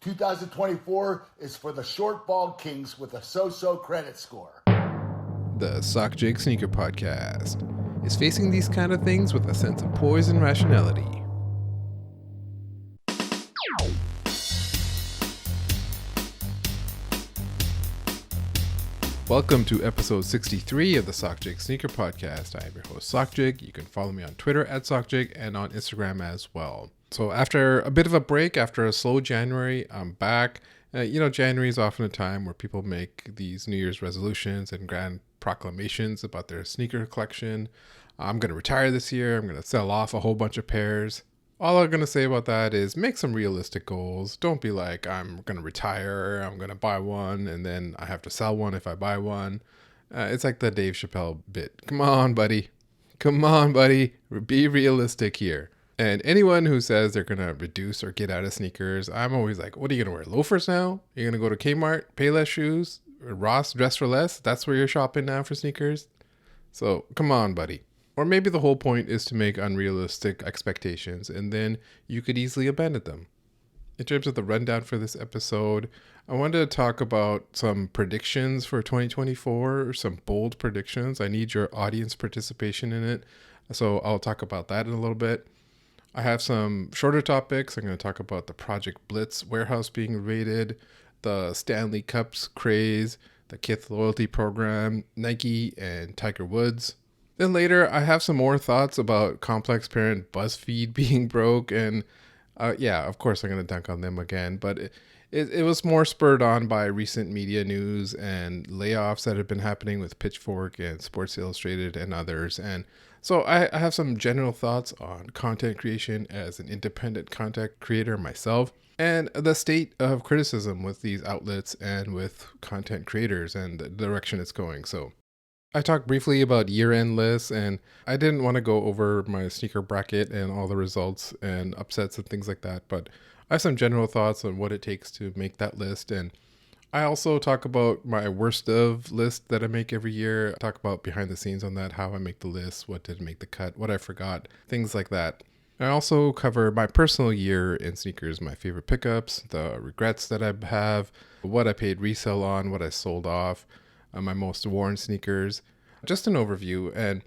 2024 is for the short bald kings with a so-so credit score. The Sockjig Sneaker Podcast is facing these kind of things with a sense of poise and rationality. Welcome to episode 63 of the Sockjig Sneaker Podcast. I am your host, Sockjig. You can follow me on Twitter at Sockjig and on Instagram as well. So after a bit of a break, after a slow January, I'm back. January is often a time where people make these New Year's resolutions and grand proclamations about their sneaker collection. I'm going to retire this year. I'm going to sell off a whole bunch of pairs. All I'm going to say about that is make some realistic goals. Don't be like, I'm going to retire, I'm going to buy one, and then I have to sell one if I buy one. It's like the Dave Chappelle bit. Come on, buddy. Be realistic here. And anyone who says they're going to reduce or get out of sneakers, I'm always like, what are you going to wear? Loafers now? You're going to go to Kmart, pay less shoes? Ross, dress for less? That's where you're shopping now for sneakers? So come on, buddy. Or maybe the whole point is to make unrealistic expectations and then you could easily abandon them. In terms of the rundown for this episode, I wanted to talk about some predictions for 2024, some bold predictions. I need your audience participation in it. So I'll talk about that in a little bit. I have some shorter topics. I'm going to talk about the Project Blitz warehouse being raided, the Stanley Cups craze, the Kith Loyalty program, Nike and Tiger Woods. Then later, I have some more thoughts about complex parent Buzzfeed being broke. And of course, I'm going to dunk on them again. But it was more spurred on by recent media news and layoffs that have been happening with Pitchfork and Sports Illustrated and others. And so I have some general thoughts on content creation as an independent content creator myself and the state of criticism with these outlets and with content creators and the direction it's going. So I talked briefly about year-end lists, and I didn't want to go over my sneaker bracket and all the results and upsets and things like that, but I have some general thoughts on what it takes to make that list. And I also talk about my worst of list that I make every year. I talk about behind the scenes on that, how I make the list, what didn't make the cut, what I forgot, things like that. I also cover my personal year in sneakers, my favorite pickups, the regrets that I have, what I paid resale on, what I sold off, my most worn sneakers, just an overview. And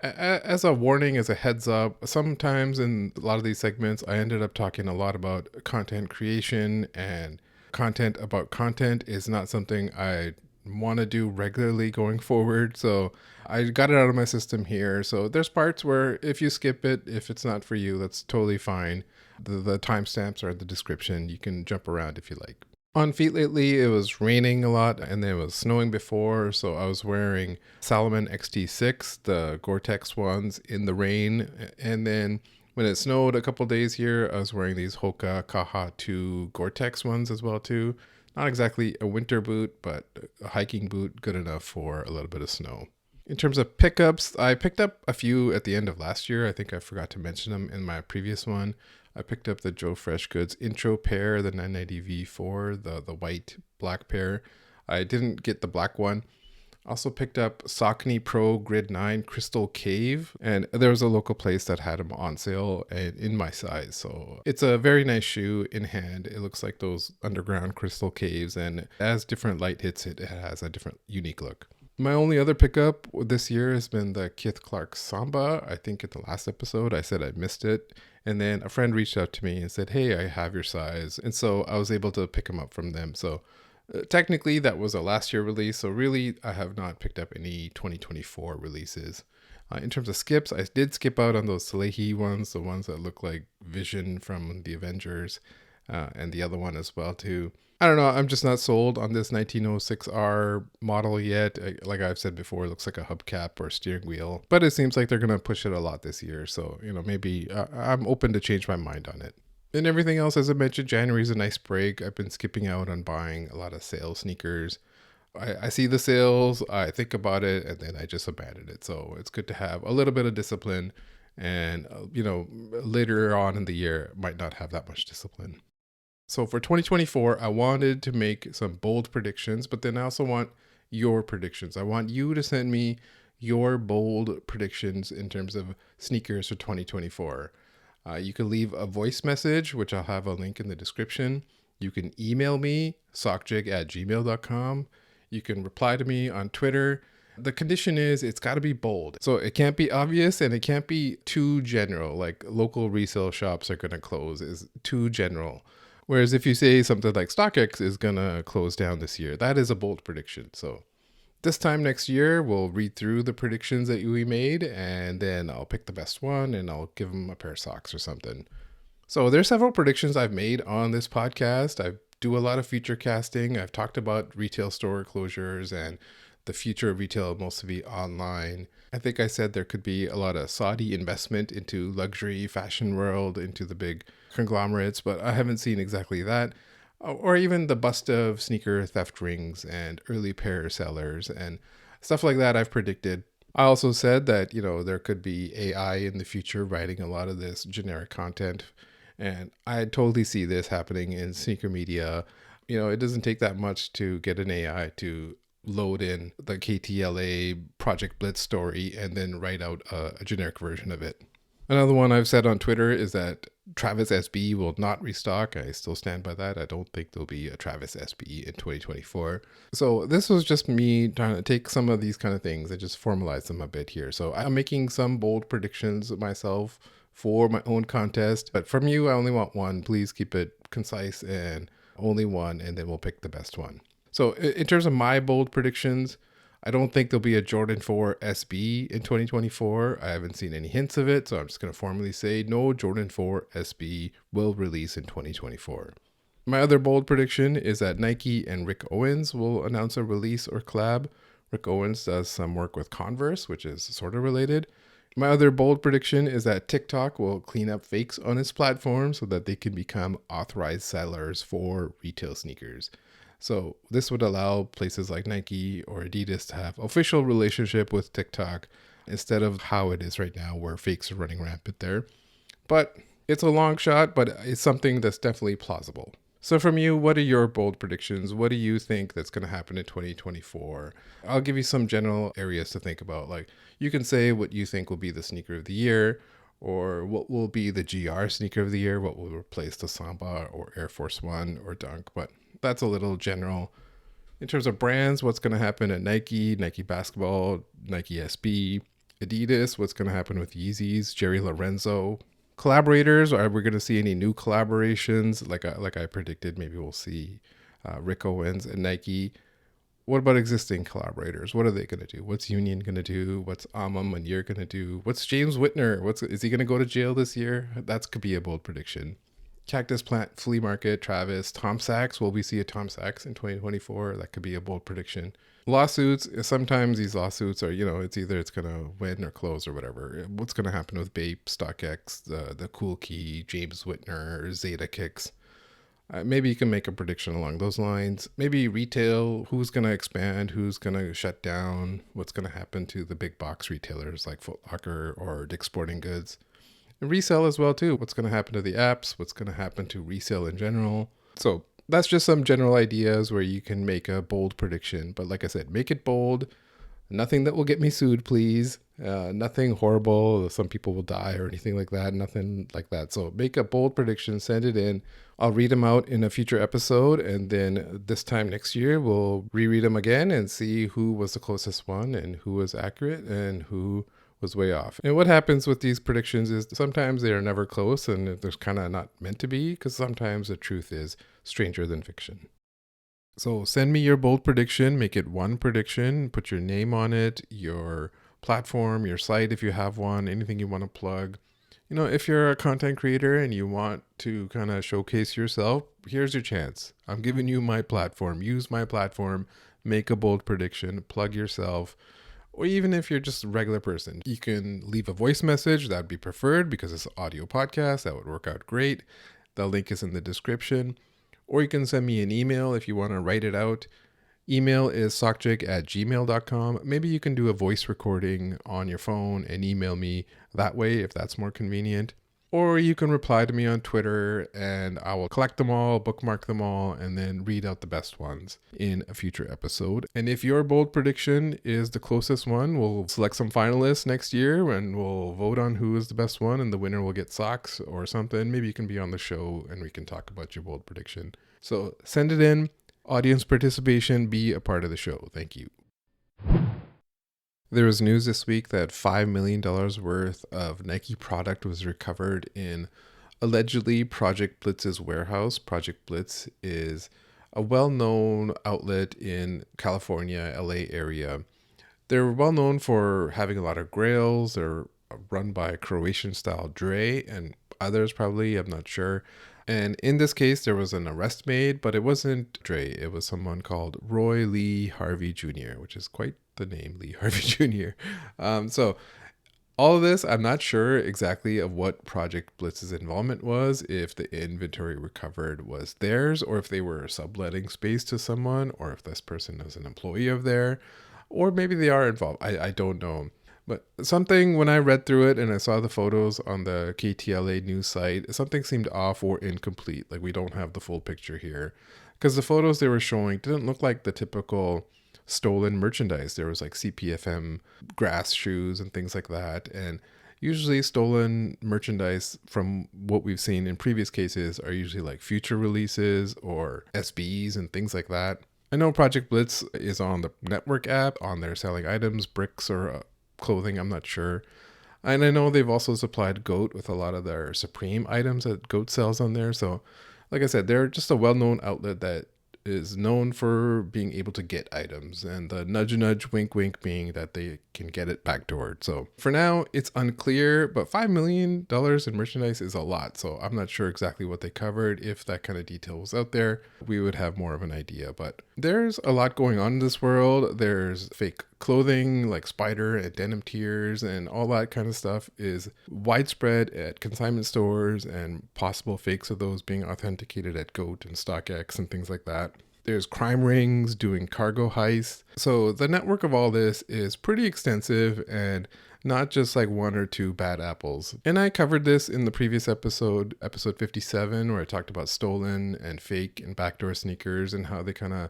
as a warning, as a heads up, sometimes in a lot of these segments, I ended up talking a lot about content creation, and content about content is not something I want to do regularly going forward. So I got it out of my system here. So there's parts where if you skip it, if it's not for you, that's totally fine. The timestamps are in the description. You can jump around if you like. On feet lately, it was raining a lot and then it was snowing before, so I was wearing Salomon XT6, the Gore-Tex ones, in the rain. And then when it snowed a couple days here, I was wearing these Hoka Kaha 2 Gore-Tex ones as well too. Not exactly a winter boot, but a hiking boot, good enough for a little bit of snow. In terms of pickups, I picked up a few at the end of last year. I think I forgot to mention them in my previous one. I picked up the Joe Fresh Goods intro pair, the 990 V4, the white black pair. I didn't get the black one. Also picked up Saucony Pro Grid 9 Crystal Cave, and there was a local place that had them on sale and in my size. So it's a very nice shoe in hand. It looks like those underground crystal caves, and as different light hits it, it has a different unique look. My only other pickup this year has been the Kith Clark Samba. I think in the last episode I said I missed it. And then a friend reached out to me and said, hey, I have your size. And so I was able to pick them up from them. So technically that was a last year release. So really I have not picked up any 2024 releases. In terms of skips, I did skip out on those Salehi ones, the ones that look like Vision from the Avengers, and the other one as well too. I don't know. I'm just not sold on this 1906R model yet. Like I've said before, it looks like a hubcap or a steering wheel, but it seems like they're going to push it a lot this year. So, maybe I'm open to change my mind on it. And everything else, as I mentioned, January is a nice break. I've been skipping out on buying a lot of sale sneakers. I see the sales, I think about it, and then I just abandon it. So it's good to have a little bit of discipline. And, later on in the year, might not have that much discipline. So for 2024, I wanted to make some bold predictions, but then I also want your predictions. I want you to send me your bold predictions in terms of sneakers for 2024. You can leave a voice message, which I'll have a link in the description. You can email me, sockjig@gmail.com. You can reply to me on Twitter. The condition is it's got to be bold. So it can't be obvious and it can't be too general, like local resale shops are going to close is too general. Whereas if you say something like StockX is going to close down this year, that is a bold prediction. So this time next year, we'll read through the predictions that we made and then I'll pick the best one and I'll give them a pair of socks or something. So there's several predictions I've made on this podcast. I do a lot of future casting. I've talked about retail store closures and the future of retail mostly be online. I think I said there could be a lot of Saudi investment into luxury fashion world, into the big conglomerates, but I haven't seen exactly that. Or even the bust of sneaker theft rings and early pair sellers and stuff like that I've predicted. I also said that, there could be AI in the future writing a lot of this generic content. And I totally see this happening in sneaker media. It doesn't take that much to get an AI to load in the KTLA Project Blitz story and then write out a generic version of it. Another one I've said on Twitter is that Travis SB will not restock. I still stand by that. I don't think there'll be a Travis SB in 2024. So this was just me trying to take some of these kind of things and just formalize them a bit here. So I'm making some bold predictions myself for my own contest. But from you, I only want one. Please keep it concise and only one, and then we'll pick the best one. So in terms of my bold predictions, I don't think there'll be a Jordan 4 SB in 2024. I haven't seen any hints of it, so I'm just going to formally say no Jordan 4 SB will release in 2024. My other bold prediction is that Nike and Rick Owens will announce a release or collab. Rick Owens does some work with Converse, which is sort of related. My other bold prediction is that TikTok will clean up fakes on its platform so that they can become authorized sellers for retail sneakers. So this would allow places like Nike or Adidas to have official relationship with TikTok instead of how it is right now where fakes are running rampant there. But it's a long shot, but it's something that's definitely plausible. So from you, what are your bold predictions? What do you think that's going to happen in 2024? I'll give you some general areas to think about. Like you can say what you think will be the sneaker of the year, or what will be the GR sneaker of the year, what will replace the Samba or Air Force One or Dunk, but that's a little general. In terms of brands, what's going to happen at Nike, Nike Basketball, Nike SB, Adidas, what's going to happen with Yeezys, Jerry Lorenzo. Collaborators, are we going to see any new collaborations? Like I predicted, maybe we'll see Rick Owens and Nike. What about existing collaborators? What are they going to do? What's Union going to do? What's Amma Munir going to do? What's James Whitner? Is he going to go to jail this year? That could be a bold prediction. Cactus Plant, Flea Market, Travis, Tom Sachs. Will we see a Tom Sachs in 2024? That could be a bold prediction. Lawsuits, sometimes these lawsuits are, it's either it's going to win or close or whatever. What's going to happen with Bape, StockX, the Cool Key, James Whitner, Zeta Kicks? Maybe you can make a prediction along those lines. Maybe retail, who's going to expand, who's going to shut down, what's going to happen to the big box retailers like Foot Locker or Dick's Sporting Goods. And resale as well too. What's going to happen to the apps? What's going to happen to resale in general? So that's just some general ideas where you can make a bold prediction. But like I said, make it bold. Nothing that will get me sued, please. Nothing horrible. Some people will die or anything like that. Nothing like that. So make a bold prediction, send it in. I'll read them out in a future episode. And then this time next year, we'll reread them again and see who was the closest one and who was accurate and who was way off. And what happens with these predictions is sometimes they are never close and they're kind of not meant to be, because sometimes the truth is stranger than fiction. So send me your bold prediction, make it one prediction, put your name on it, your platform, your site if you have one, anything you want to plug. If you're a content creator and you want to kind of showcase yourself, here's your chance. I'm giving you my platform. Use my platform, make a bold prediction, plug yourself. Or even if you're just a regular person, you can leave a voice message. That'd be preferred because it's an audio podcast. That would work out great. The link is in the description. Or you can send me an email if you want to write it out. Email is sockjig@gmail.com. Maybe you can do a voice recording on your phone and email me that way if that's more convenient. or you can reply to me on Twitter and I will collect them all, bookmark them all, and then read out the best ones in a future episode. And if your bold prediction is the closest one, we'll select some finalists next year and we'll vote on who is the best one, and the winner will get socks or something. Maybe you can be on the show and we can talk about your bold prediction. So send it in. Audience participation, be a part of the show. Thank you. There was news this week that $5 million worth of Nike product was recovered in allegedly Project Blitz's warehouse. Project Blitz is a well-known outlet in California, LA area. They're well known for having a lot of grails. They're run by Croatian-style Dre and others probably, I'm not sure. And in this case, there was an arrest made, but it wasn't Dre. It was someone called Roy Lee Harvey Jr., which is quite the name, Lee Harvey Jr. So all of this, I'm not sure exactly of what Project Blitz's involvement was, if the inventory recovered was theirs, or if they were subletting space to someone, or if this person is an employee of theirs, or maybe they are involved. I don't know. But something, when I read through it and I saw the photos on the KTLA news site, something seemed off or incomplete. Like, we don't have the full picture here. Because the photos they were showing didn't look like the typical stolen merchandise. There was like CPFM grass shoes and things like that. And usually stolen merchandise, from what we've seen in previous cases, are usually like future releases or SBs and things like that. I know Project Blitz is on the network app, on there selling items, bricks, or clothing, I'm not sure. And I know they've also supplied GOAT with a lot of their Supreme items that GOAT sells on there. So like I said, they're just a well-known outlet that is known for being able to get items, and the nudge wink wink being that they can get it backdoored. So for now it's unclear, but $5 million in merchandise is a lot, so I'm not sure exactly what they covered. If that kind of detail was out there, we would have more of an idea. But there's a lot going on in this world. There's fake clothing like spider and denim tears, and all that kind of stuff is widespread at consignment stores, and possible fakes of those being authenticated at GOAT and StockX and things like that. There's crime rings doing cargo heists. So the network of all this is pretty extensive, and not just like one or two bad apples. And I covered this in the previous episode 57, where I talked about stolen and fake and backdoor sneakers and how they kind of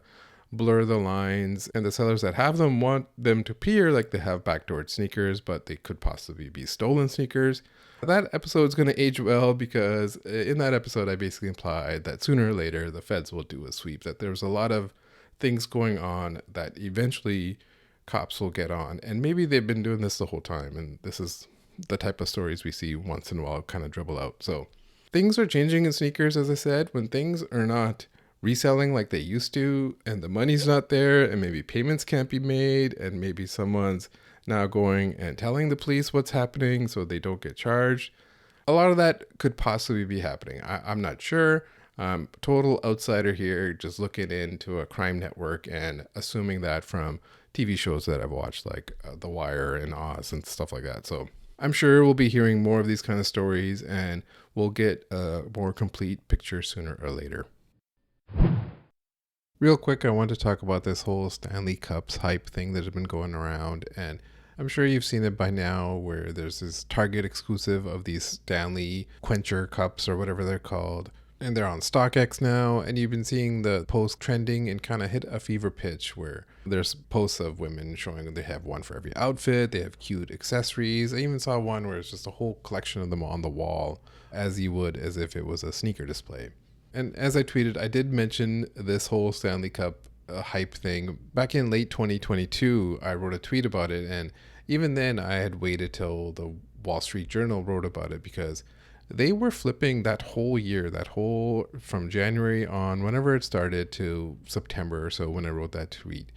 blur the lines, and the sellers that have them want them to appear like they have backdoored sneakers, but they could possibly be stolen sneakers. That episode is going to age well, because in that episode I basically implied that sooner or later the feds will do a sweep, that there's a lot of things going on that eventually cops will get on, and maybe they've been doing this the whole time, and this is the type of stories we see once in a while kind of dribble out. So things are changing in sneakers, as I said. When things are not reselling like they used to, and the money's not there, and maybe payments can't be made, and maybe someone's now going and telling the police what's happening so they don't get charged. A lot of that could possibly be happening. I'm not sure. Total outsider here, just looking into a crime network and assuming that from TV shows that I've watched, like The Wire and Oz and stuff like that. So I'm sure we'll be hearing more of these kind of stories, and we'll get a more complete picture sooner or later. Real quick, I want to talk about this whole Stanley Cups hype thing that has been going around, and I'm sure you've seen it by now, where there's this Target exclusive of these Stanley Quencher Cups or whatever they're called, and they're on StockX now, and you've been seeing the post trending and kind of hit a fever pitch, where there's posts of women showing they have one for every outfit, they have cute accessories. I even saw one where it's just a whole collection of them on the wall, as you would as if it was a sneaker display. And as I tweeted, I did mention this whole Stanley Cup hype thing. Back in late 2022, I wrote a tweet about it. And even then, I had waited till the Wall Street Journal wrote about it, because they were flipping that whole year, from January on, whenever it started, to September or so when I wrote that tweet.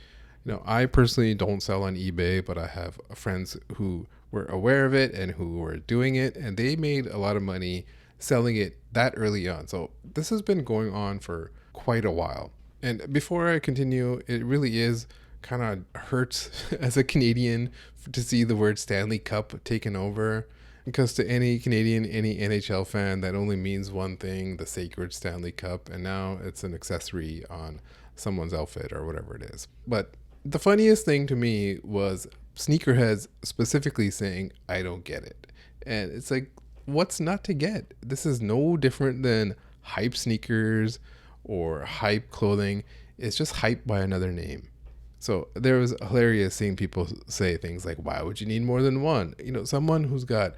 You know, I personally don't sell on eBay, but I have friends who were aware of it and who were doing it, and they made a lot of money selling it that early on. So this has been going on for quite a while. And before I continue, it really is kind of hurts as a Canadian to see the word Stanley Cup taken over, because to any Canadian, any NHL fan, that only means one thing: the sacred Stanley Cup, and now it's an accessory on someone's outfit or whatever it is. But the funniest thing to me was sneakerheads specifically saying, "I don't get it." And it's like, what's not to get? This is no different than hype sneakers or hype clothing. It's just hype by another name. So there was hilarious seeing people say things like, why would you need more than one? Someone who's got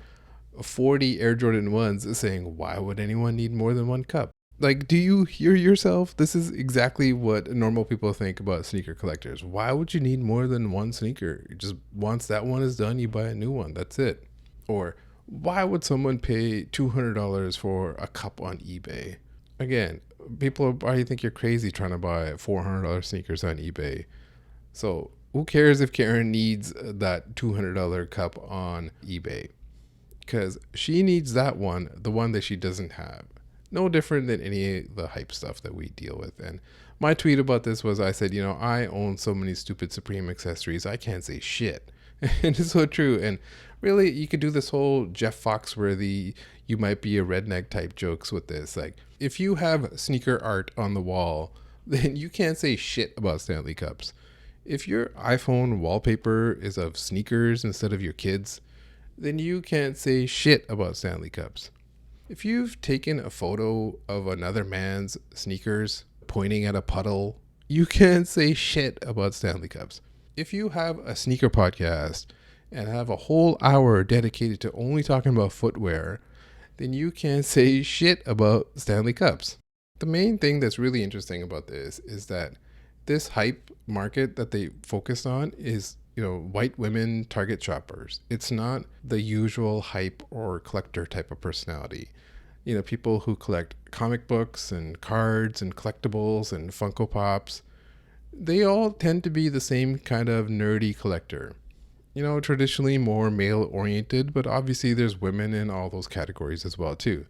40 Air Jordan 1s is saying, why would anyone need more than one cup? Like, do you hear yourself? This is exactly what normal people think about sneaker collectors. Why would you need more than one sneaker? Just once that one is done, you buy a new one. That's it. Or why would someone pay $200 for a cup on eBay? Again, people probably think you're crazy trying to buy $400 sneakers on eBay. So who cares if Karen needs that $200 cup on eBay? Because she needs that one, the one that she doesn't have. No different than any of the hype stuff that we deal with. And my tweet about this was, I said, I own so many stupid Supreme accessories, I can't say shit. And it's so true. And really, you could do this whole Jeff Foxworthy, you might be a redneck type jokes with this. Like, if you have sneaker art on the wall, then you can't say shit about Stanley Cups. If your iPhone wallpaper is of sneakers instead of your kids, then you can't say shit about Stanley Cups. If you've taken a photo of another man's sneakers pointing at a puddle, you can't say shit about Stanley Cups. If you have a sneaker podcast and have a whole hour dedicated to only talking about footwear, then you can't say shit about Stanley Cups. The main thing that's really interesting about this is that this hype market that they focused on is, white women target shoppers. It's not the usual hype or collector type of personality. People who collect comic books and cards and collectibles and Funko Pops, they all tend to be the same kind of nerdy collector. Traditionally more male oriented, but obviously there's women in all those categories as well too.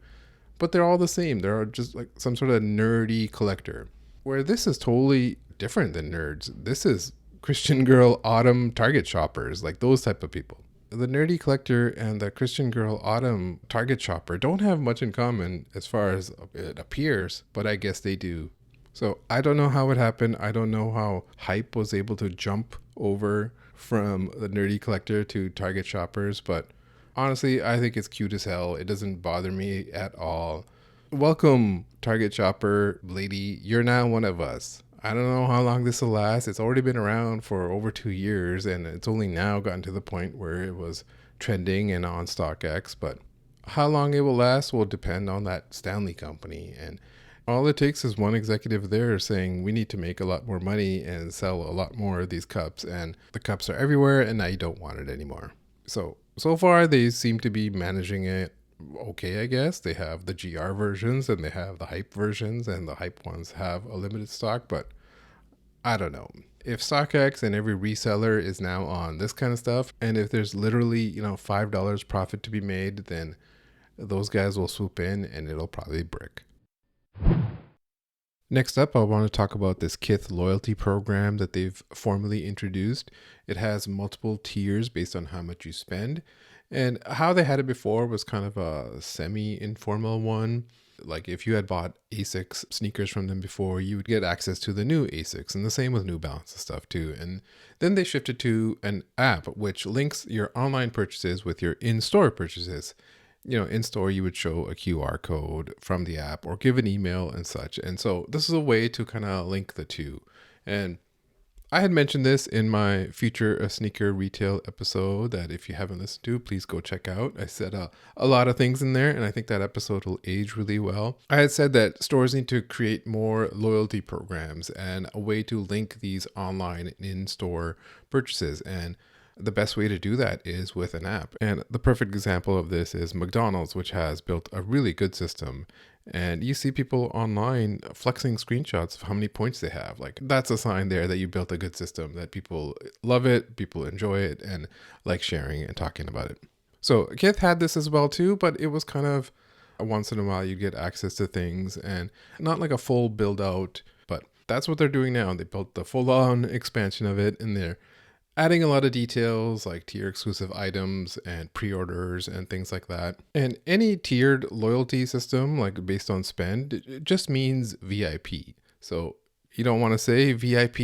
But they're all the same. They're just like some sort of nerdy collector. Where this is totally different than nerds. This is Christian girl autumn target shoppers, like those type of people. The nerdy collector and the Christian girl autumn target shopper don't have much in common as far as it appears, but I guess they do. So I don't know how it happened. I don't know how hype was able to jump over from the nerdy collector to target shoppers, but honestly, I think it's cute as hell. It doesn't bother me at all. Welcome, target shopper lady. You're now one of us. I don't know how long this will last. It's already been around for over 2 years, and it's only now gotten to the point where it was trending and on StockX. But how long it will last will depend on that Stanley company. And all it takes is one executive there saying, we need to make a lot more money and sell a lot more of these cups. And the cups are everywhere, and now you don't want it anymore. So far, they seem to be managing it okay, I guess. They have the GR versions and they have the hype versions, and the hype ones have a limited stock, but I don't know. If StockX and every reseller is now on this kind of stuff, and if there's literally, $5 profit to be made, then those guys will swoop in and it'll probably brick. Next up, I want to talk about this Kith Loyalty program that they've formally introduced. It has multiple tiers based on how much you spend. And how they had it before was kind of a semi-informal one. Like if you had bought ASICS sneakers from them before, you would get access to the new ASICS, and the same with New Balance and stuff too. And then they shifted to an app which links your online purchases with your in-store purchases. In store, you would show a QR code from the app or give an email and such. And so this is a way to kind of link the two. And I had mentioned this in my Future of Sneaker Retail episode that if you haven't listened to, please go check out. I said a lot of things in there, and I think that episode will age really well. I had said that stores need to create more loyalty programs and a way to link these online and in-store purchases. And the best way to do that is with an app. And the perfect example of this is McDonald's, which has built a really good system. And you see people online flexing screenshots of how many points they have. Like, that's a sign there that you built a good system, that people love it, people enjoy it, and like sharing and talking about it. So Kith had this as well too, but it was kind of once in a while you get access to things and not like a full build out, but that's what they're doing now. They built the full on expansion of it, and they're adding a lot of details like tier exclusive items and pre-orders and things like that. And any tiered loyalty system, like based on spend, it just means VIP. So you don't want to say VIP,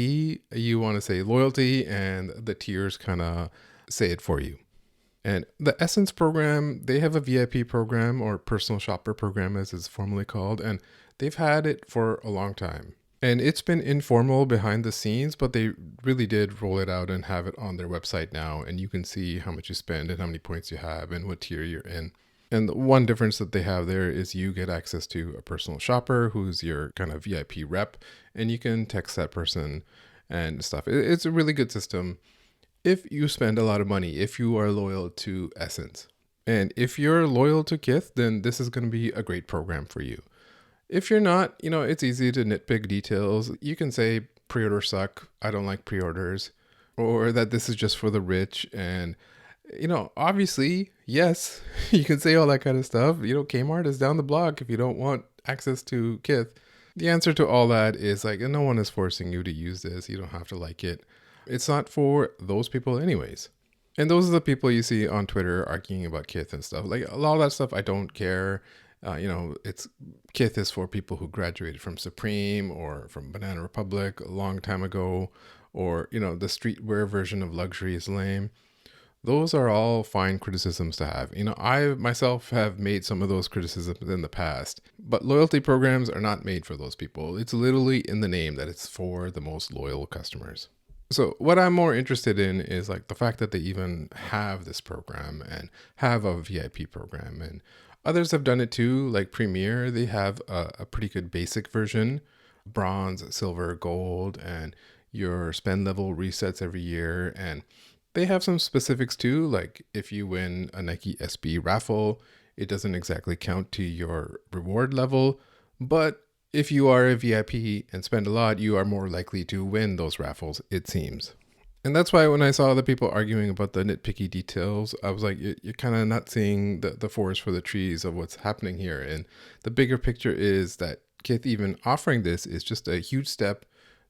you want to say loyalty, and the tiers kind of say it for you. And the Essence program, they have a VIP program, or personal shopper program as it's formally called, and they've had it for a long time. And it's been informal behind the scenes, but they really did roll it out and have it on their website now. And you can see how much you spend and how many points you have and what tier you're in. And the one difference that they have there is you get access to a personal shopper who's your kind of VIP rep, and you can text that person and stuff. It's a really good system if you spend a lot of money, if you are loyal to Essence. And if you're loyal to Kith, then this is going to be a great program for you. If you're not, it's easy to nitpick details. You can say pre-orders suck, I don't like pre-orders, or that this is just for the rich. And, obviously, yes, you can say all that kind of stuff. Kmart is down the block if you don't want access to Kith. The answer to all that is no one is forcing you to use this. You don't have to like it. It's not for those people anyways. And those are the people you see on Twitter arguing about Kith and stuff. A lot of that stuff, I don't care. It's Kith is for people who graduated from Supreme or from Banana Republic a long time ago, or, the streetwear version of luxury is lame. Those are all fine criticisms to have. I myself have made some of those criticisms in the past, but loyalty programs are not made for those people. It's literally in the name that it's for the most loyal customers. So what I'm more interested in is the fact that they even have this program and have a VIP program, and others have done it too, like Premier. They have a pretty good basic version, bronze, silver, gold, and your spend level resets every year. And they have some specifics too, like if you win a Nike SB raffle, it doesn't exactly count to your reward level, but if you are a VIP and spend a lot, you are more likely to win those raffles, it seems. And that's why when I saw the people arguing about the nitpicky details, I was like, you're kind of not seeing the forest for the trees of what's happening here. And the bigger picture is that Kith even offering this is just a huge step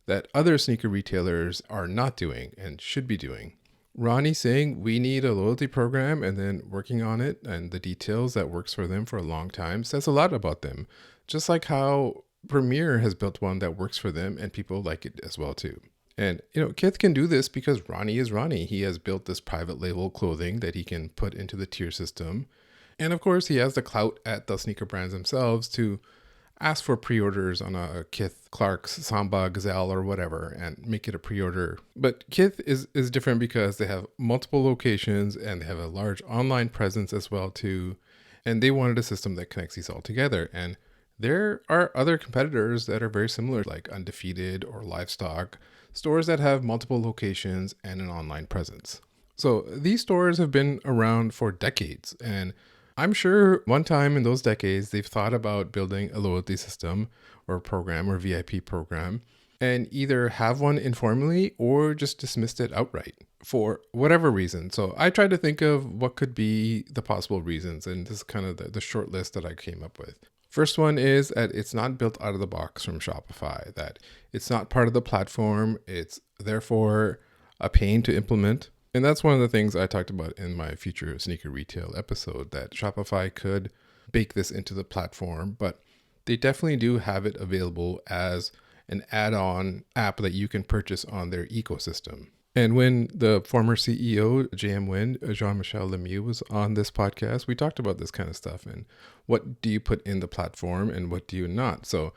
that other sneaker retailers are not doing and should be doing. Ronnie saying we need a loyalty program and then working on it and the details that works for them for a long time says a lot about them. Just like how Premier has built one that works for them and people like it as well too. And, Kith can do this because Ronnie is Ronnie. He has built this private label clothing that he can put into the tier system. And of course, he has the clout at the sneaker brands themselves to ask for pre-orders on a Kith, Clark's, Samba, Gazelle, or whatever, and make it a pre-order. But Kith is different because they have multiple locations and they have a large online presence as well too. And they wanted a system that connects these all together. And there are other competitors that are very similar, like Undefeated or Livestock, stores that have multiple locations and an online presence. So these stores have been around for decades, and I'm sure one time in those decades, they've thought about building a loyalty system or program or VIP program and either have one informally or just dismissed it outright for whatever reason. So I tried to think of what could be the possible reasons, and this is kind of the short list that I came up with. First one is that it's not built out of the box from Shopify, that it's not part of the platform. It's therefore a pain to implement. And that's one of the things I talked about in my future sneaker retail episode, that Shopify could bake this into the platform, but they definitely do have it available as an add-on app that you can purchase on their ecosystem. And when the former CEO, JM Wind, Jean-Michel Lemieux, was on this podcast, we talked about this kind of stuff and what do you put in the platform and what do you not. So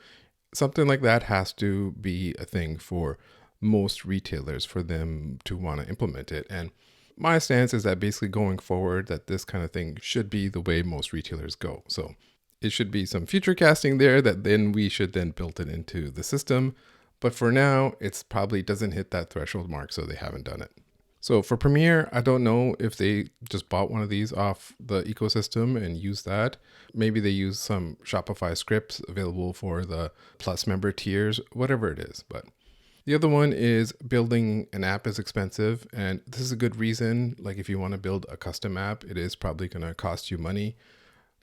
something like that has to be a thing for most retailers for them to want to implement it. And my stance is that basically going forward, that this kind of thing should be the way most retailers go. So it should be some future casting there that then we should then build it into the system. But for now, it's probably doesn't hit that threshold mark, so they haven't done it. So for Premiere, I don't know if they just bought one of these off the ecosystem and use that. Maybe they use some Shopify scripts available for the Plus member tiers, whatever it is. But the other one is building an app is expensive. And this is a good reason. Like if you want to build a custom app, it is probably going to cost you money.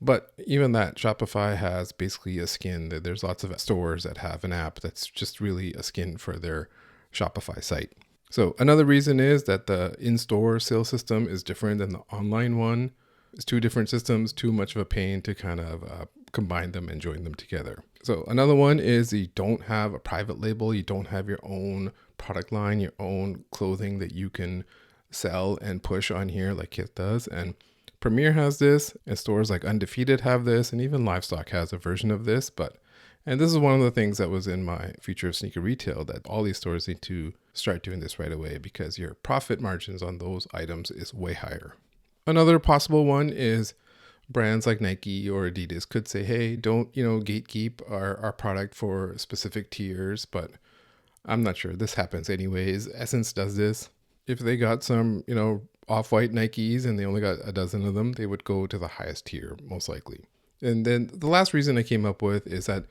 But even that, Shopify has basically a skin. There's lots of stores that have an app that's just really a skin for their Shopify site. So another reason is that the in-store sales system is different than the online one. It's two different systems, too much of a pain to kind of combine them and join them together. So another one is you don't have a private label. You don't have your own product line, your own clothing that you can sell and push on here like Kith does. And Premier has this, and stores like Undefeated have this, and even Livestock has a version of this. And this is one of the things that was in my future of sneaker retail, that all these stores need to start doing this right away because your profit margins on those items is way higher. Another possible one is brands like Nike or Adidas could say, hey, don't, gatekeep our product for specific tiers, but I'm not sure this happens anyways. Essence does this. If they got some, off-white Nikes and they only got a dozen of them, they would go to the highest tier, most likely. And then the last reason I came up with is that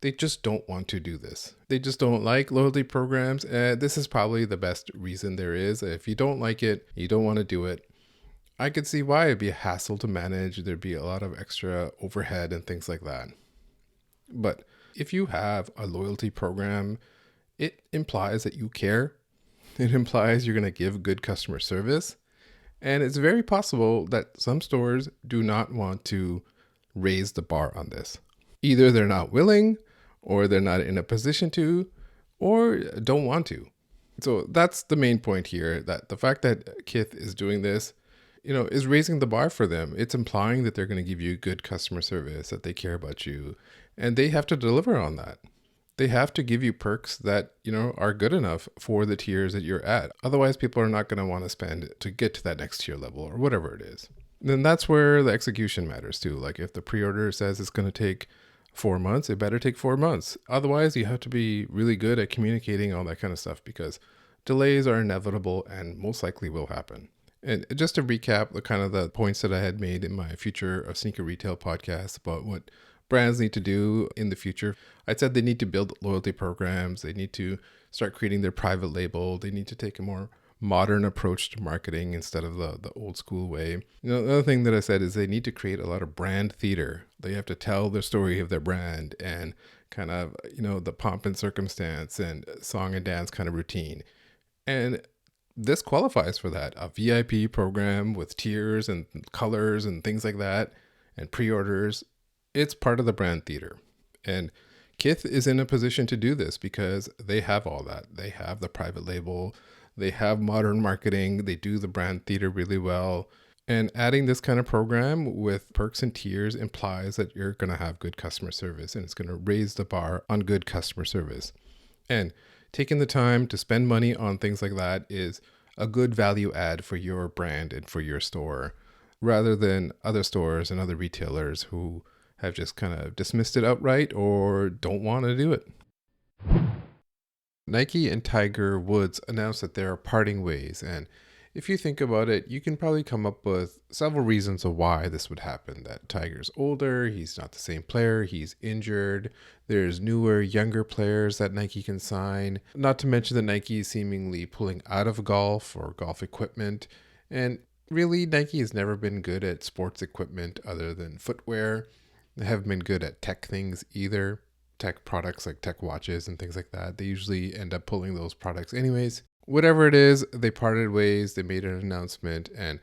they just don't want to do this. They just don't like loyalty programs. This is probably the best reason there is. If you don't like it, you don't want to do it. I could see why it'd be a hassle to manage. There'd be a lot of extra overhead and things like that. But if you have a loyalty program, it implies that you care. It implies you're going to give good customer service. And it's very possible that some stores do not want to raise the bar on this. Either they're not willing, or they're not in a position to, or don't want to. So that's the main point here, that the fact that Kith is doing this, is raising the bar for them. It's implying that they're going to give you good customer service, that they care about you, and they have to deliver on that. They have to give you perks that, are good enough for the tiers that you're at. Otherwise, people are not going to want to spend to get to that next tier level or whatever it is. Then that's where the execution matters too. Like if the pre-order says it's going to take 4 months, it better take 4 months. Otherwise, you have to be really good at communicating all that kind of stuff, because delays are inevitable and most likely will happen. And just to recap the points that I had made in my Future of Sneaker Retail podcast about what brands need to do in the future. I said they need to build loyalty programs. They need to start creating their private label. They need to take a more modern approach to marketing instead of the old school way. The other thing that I said is they need to create a lot of brand theater. They have to tell the story of their brand and the pomp and circumstance and song and dance kind of routine. And this qualifies for that. A VIP program with tiers and colors and things like that and pre-orders. It's part of the brand theater. And Kith is in a position to do this because they have all that. They have the private label. They have modern marketing. They do the brand theater really well. And adding this kind of program with perks and tiers implies that you're going to have good customer service, and it's going to raise the bar on good customer service. And taking the time to spend money on things like that is a good value add for your brand and for your store, rather than other stores and other retailers who have just kind of dismissed it outright or don't want to do it. Nike and Tiger Woods announced that they are parting ways, and if you think about it, you can probably come up with several reasons of why this would happen. That Tiger's older, he's not the same player, he's injured, there's newer, younger players that Nike can sign, not to mention that Nike is seemingly pulling out of golf or golf equipment, and really Nike has never been good at sports equipment other than footwear. They haven't been good at tech things either. Tech products like tech watches and things like that. They usually end up pulling those products anyways. Whatever it is, they parted ways. They made an announcement. And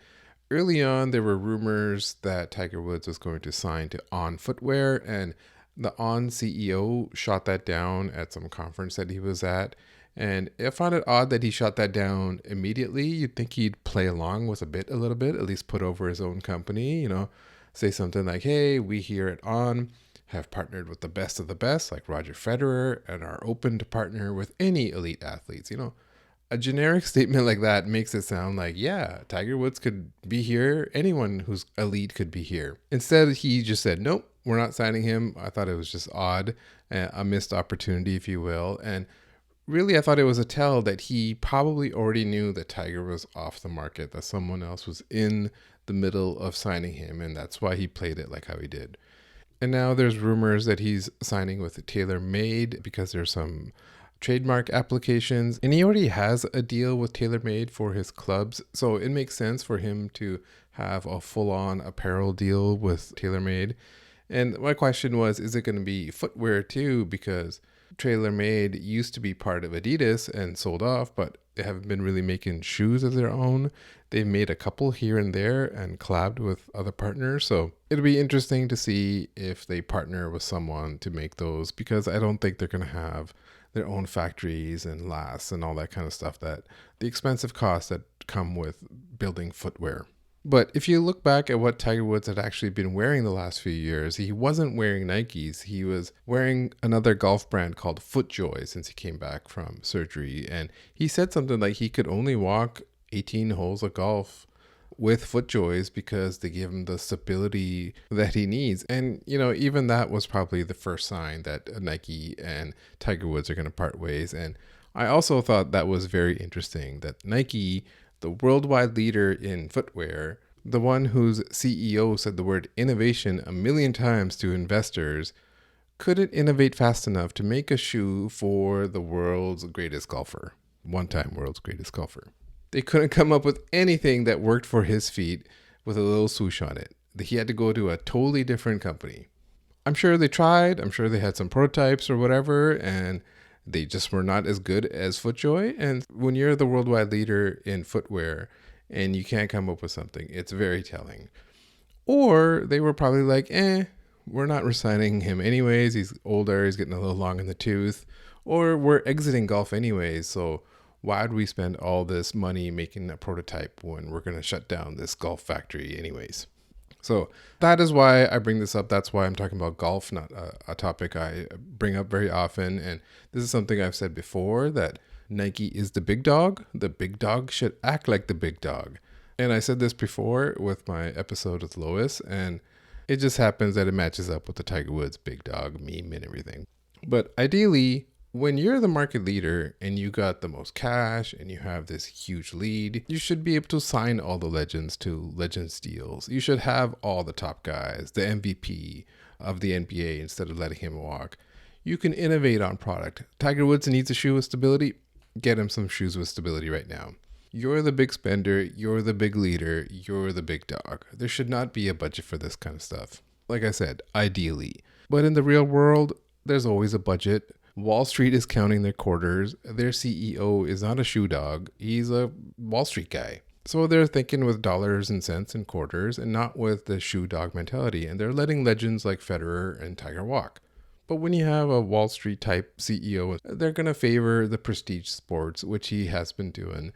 early on, there were rumors that Tiger Woods was going to sign to On Footwear. And the On CEO shot that down at some conference that he was at. And I found it odd that he shot that down immediately. You'd think he'd play along with a little bit, at least put over his own company, say something like, hey, we here at On have partnered with the best of the best, like Roger Federer, and are open to partner with any elite athletes. A generic statement like that makes it sound like, yeah, Tiger Woods could be here. Anyone who's elite could be here. Instead, he just said, nope, we're not signing him. I thought it was just odd, a missed opportunity, if you will. And really, I thought it was a tell that he probably already knew that Tiger was off the market, that someone else was in the middle of signing him, and that's why he played it like how he did. And now there's rumors that he's signing with TaylorMade because there's some trademark applications, and he already has a deal with TaylorMade for his clubs, so it makes sense for him to have a full-on apparel deal with TaylorMade. And my question was, is it going to be footwear too? Because TaylorMade used to be part of Adidas and sold off, but they haven't been really making shoes of their own. They've made a couple here and there and collabed with other partners. So it'll be interesting to see if they partner with someone to make those, because I don't think they're going to have their own factories and lasts and all that kind of stuff, that the expensive costs that come with building footwear. But if you look back at what Tiger Woods had actually been wearing the last few years, he wasn't wearing Nikes. He was wearing another golf brand called FootJoy since he came back from surgery. And he said something like he could only walk 18 holes of golf with FootJoys because they give him the stability that he needs. And, even that was probably the first sign that Nike and Tiger Woods are going to part ways. And I also thought that was very interesting that Nike, the worldwide leader in footwear, the one whose CEO said the word innovation a million times to investors, couldn't innovate fast enough to make a shoe for the world's greatest golfer, one-time world's greatest golfer. They couldn't come up with anything that worked for his feet with a little swoosh on it. He had to go to a totally different company. I'm sure they tried. I'm sure they had some prototypes or whatever, and they just were not as good as FootJoy. And when you're the worldwide leader in footwear and you can't come up with something, it's very telling. Or they were probably like, we're not resigning him anyways. He's older. He's getting a little long in the tooth. Or we're exiting golf anyways. So why would we spend all this money making a prototype when we're going to shut down this golf factory anyways? So that is why I bring this up. That's why I'm talking about golf, not a topic I bring up very often. And this is something I've said before, that Nike is the big dog. The big dog should act like the big dog. And I said this before with my episode with Lois, and it just happens that it matches up with the Tiger Woods big dog meme and everything. But ideally, when you're the market leader and you got the most cash and you have this huge lead, you should be able to sign all the legends to Legends deals. You should have all the top guys, the MVP of the NBA, instead of letting him walk. You can innovate on product. Tiger Woods needs a shoe with stability. Get him some shoes with stability right now. You're the big spender. You're the big leader. You're the big dog. There should not be a budget for this kind of stuff. Like I said, ideally. But in the real world, there's always a budget. Wall Street is counting their quarters. Their CEO is not a shoe dog. He's a Wall Street guy. So they're thinking with dollars and cents and quarters and not with the shoe dog mentality. And they're letting legends like Federer and Tiger walk. But when you have a Wall Street type CEO, they're going to favor the prestige sports, which he has been doing,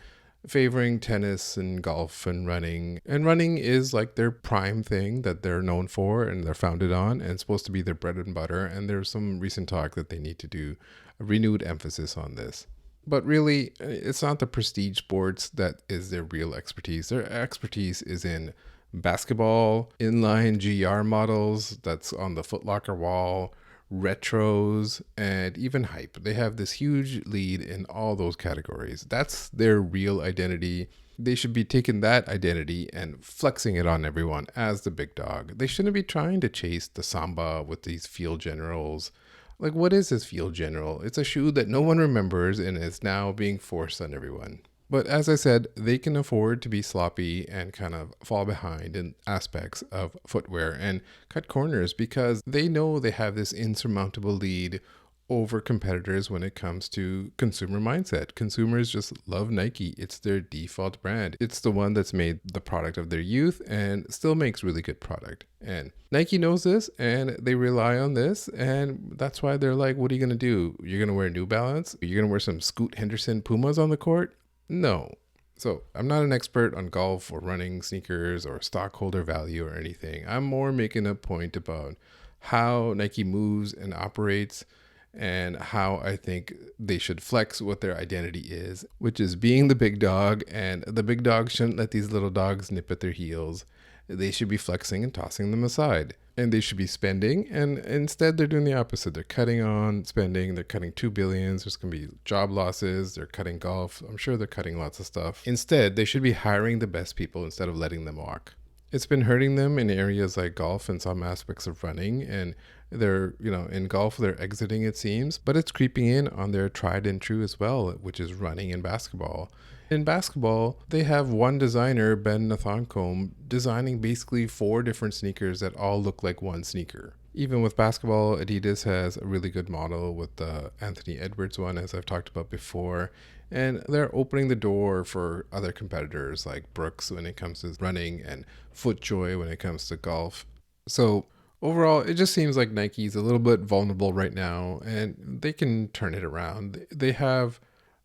favoring tennis and golf and running. And running is like their prime thing that they're known for and they're founded on and supposed to be their bread and butter. And there's some recent talk that they need to do a renewed emphasis on this. But really, it's not the prestige sports that is their real expertise. Their expertise is in basketball, inline GR models that's on the Foot Locker wall, retros, and even hype. They have this huge lead in all those categories. That's their real identity. They should be taking that identity and flexing it on everyone as the big dog. They shouldn't be trying to chase the samba with these field generals. Like, what is this field general? It's a shoe that no one remembers and is now being forced on everyone. But as I said, they can afford to be sloppy and kind of fall behind in aspects of footwear and cut corners because they know they have this insurmountable lead over competitors when it comes to consumer mindset. Consumers just love Nike. It's their default brand. It's the one that's made the product of their youth and still makes really good product. And Nike knows this and they rely on this. And that's why they're like, what are you going to do? You're going to wear New Balance? You're going to wear some Scoot Henderson Pumas on the court? No. So I'm not an expert on golf or running sneakers or stockholder value or anything. I'm more making a point about how Nike moves and operates and how I think they should flex what their identity is, which is being the big dog, and the big dog shouldn't let these little dogs nip at their heels. They should be flexing and tossing them aside. And they should be spending, and instead they're doing the opposite. They're cutting on spending. They're cutting $2 billion. There's going to be job losses. They're cutting golf. I'm sure they're cutting lots of stuff. Instead, they should be hiring the best people instead of letting them walk. It's been hurting them in areas like golf and some aspects of running, and they're, in golf, they're exiting, it seems, but it's creeping in on their tried and true as well, which is running and basketball. In basketball, they have one designer, Ben Nathancombe, designing basically 4 different sneakers that all look like one sneaker. Even with basketball, Adidas has a really good model with the Anthony Edwards one, as I've talked about before. And they're opening the door for other competitors like Brooks when it comes to running and FootJoy when it comes to golf. So overall, it just seems like Nike's a little bit vulnerable right now and they can turn it around. They have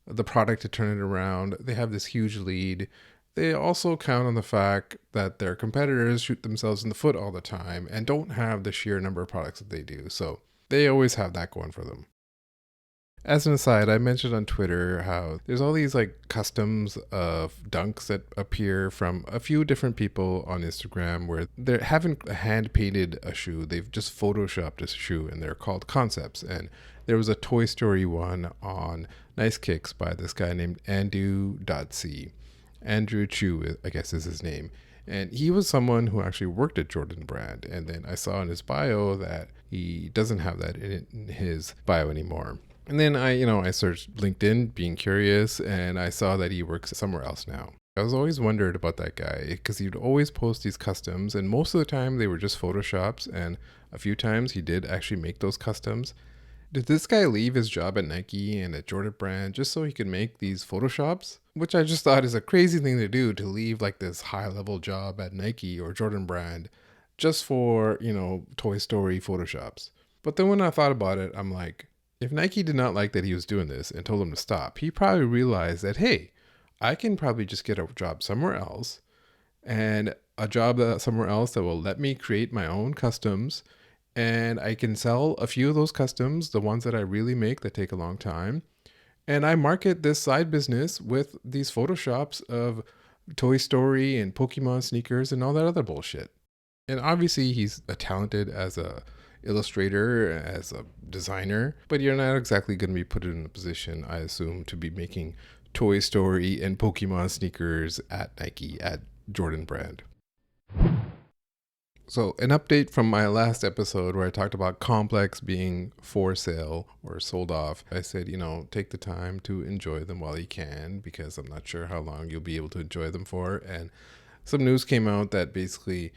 the product to turn it around. They have this huge lead. They also count on the fact that their competitors shoot themselves in the foot all the time and don't have the sheer number of products that they do. So they always have that going for them. As an aside, I mentioned on Twitter how there's all these like customs of dunks that appear from a few different people on Instagram where they haven't hand painted a shoe. They've just photoshopped a shoe and they're called concepts. And there was a Toy Story one on Nice Kicks by this guy named Andu.c. Andrew Chu, I guess is his name. And he was someone who actually worked at Jordan Brand. And then I saw in his bio that he doesn't have that in his bio anymore. And then I searched LinkedIn being curious and I saw that he works somewhere else now. I was always wondered about that guy because he'd always post these customs and most of the time they were just photoshops and a few times he did actually make those customs. Did this guy leave his job at Nike and at Jordan Brand just so he could make these photoshops? Which I just thought is a crazy thing to do, to leave like this high level job at Nike or Jordan Brand just for, Toy Story photoshops. But then when I thought about it, I'm like, if Nike did not like that he was doing this and told him to stop, he probably realized that, hey, I can probably just get a job somewhere else and a job somewhere else that will let me create my own customs. And I can sell a few of those customs, the ones that I really make that take a long time. And I market this side business with these photoshops of Toy Story and Pokemon sneakers and all that other bullshit. And obviously he's talented as a illustrator, as a designer, but you're not exactly going to be put in a position, I assume, to be making Toy Story and Pokemon sneakers at Nike, at Jordan Brand. So an update from my last episode where I talked about Complex being for sale or sold off. I said, take the time to enjoy them while you can, because I'm not sure how long you'll be able to enjoy them for. And some news came out that basically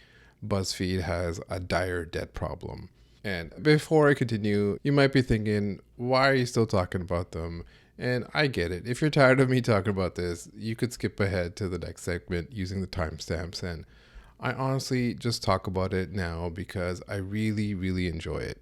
Buzzfeed has a dire debt problem. And before I continue, you might be thinking, why are you still talking about them? And I get it. If you're tired of me talking about this, you could skip ahead to the next segment using the timestamps. And I honestly just talk about it now because I really, really enjoy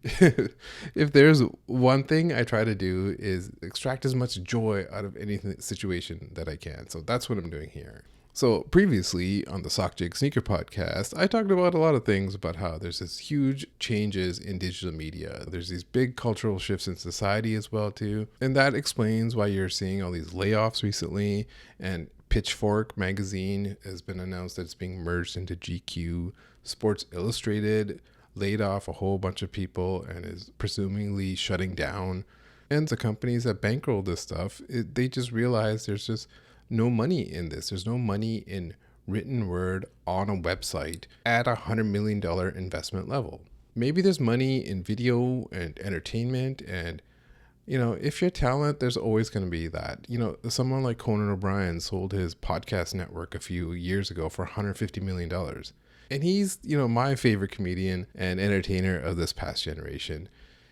it. If there's one thing I try to do is extract as much joy out of any situation that I can. So that's what I'm doing here. So previously on the Sockjig Sneaker Podcast, I talked about a lot of things about how there's this huge changes in digital media. There's these big cultural shifts in society as well too. And that explains why you're seeing all these layoffs recently. And Pitchfork magazine has been announced that it's being merged into GQ. Sports Illustrated laid off a whole bunch of people and is presumably shutting down. And the companies that bankroll this stuff, they just realize there's just no money in this. There's no money in written word on a website at $100 million investment level. Maybe there's money in video and entertainment and, if you're talent, there's always going to be that. Someone like Conan O'Brien sold his podcast network a few years ago for $150 million. And he's, my favorite comedian and entertainer of this past generation.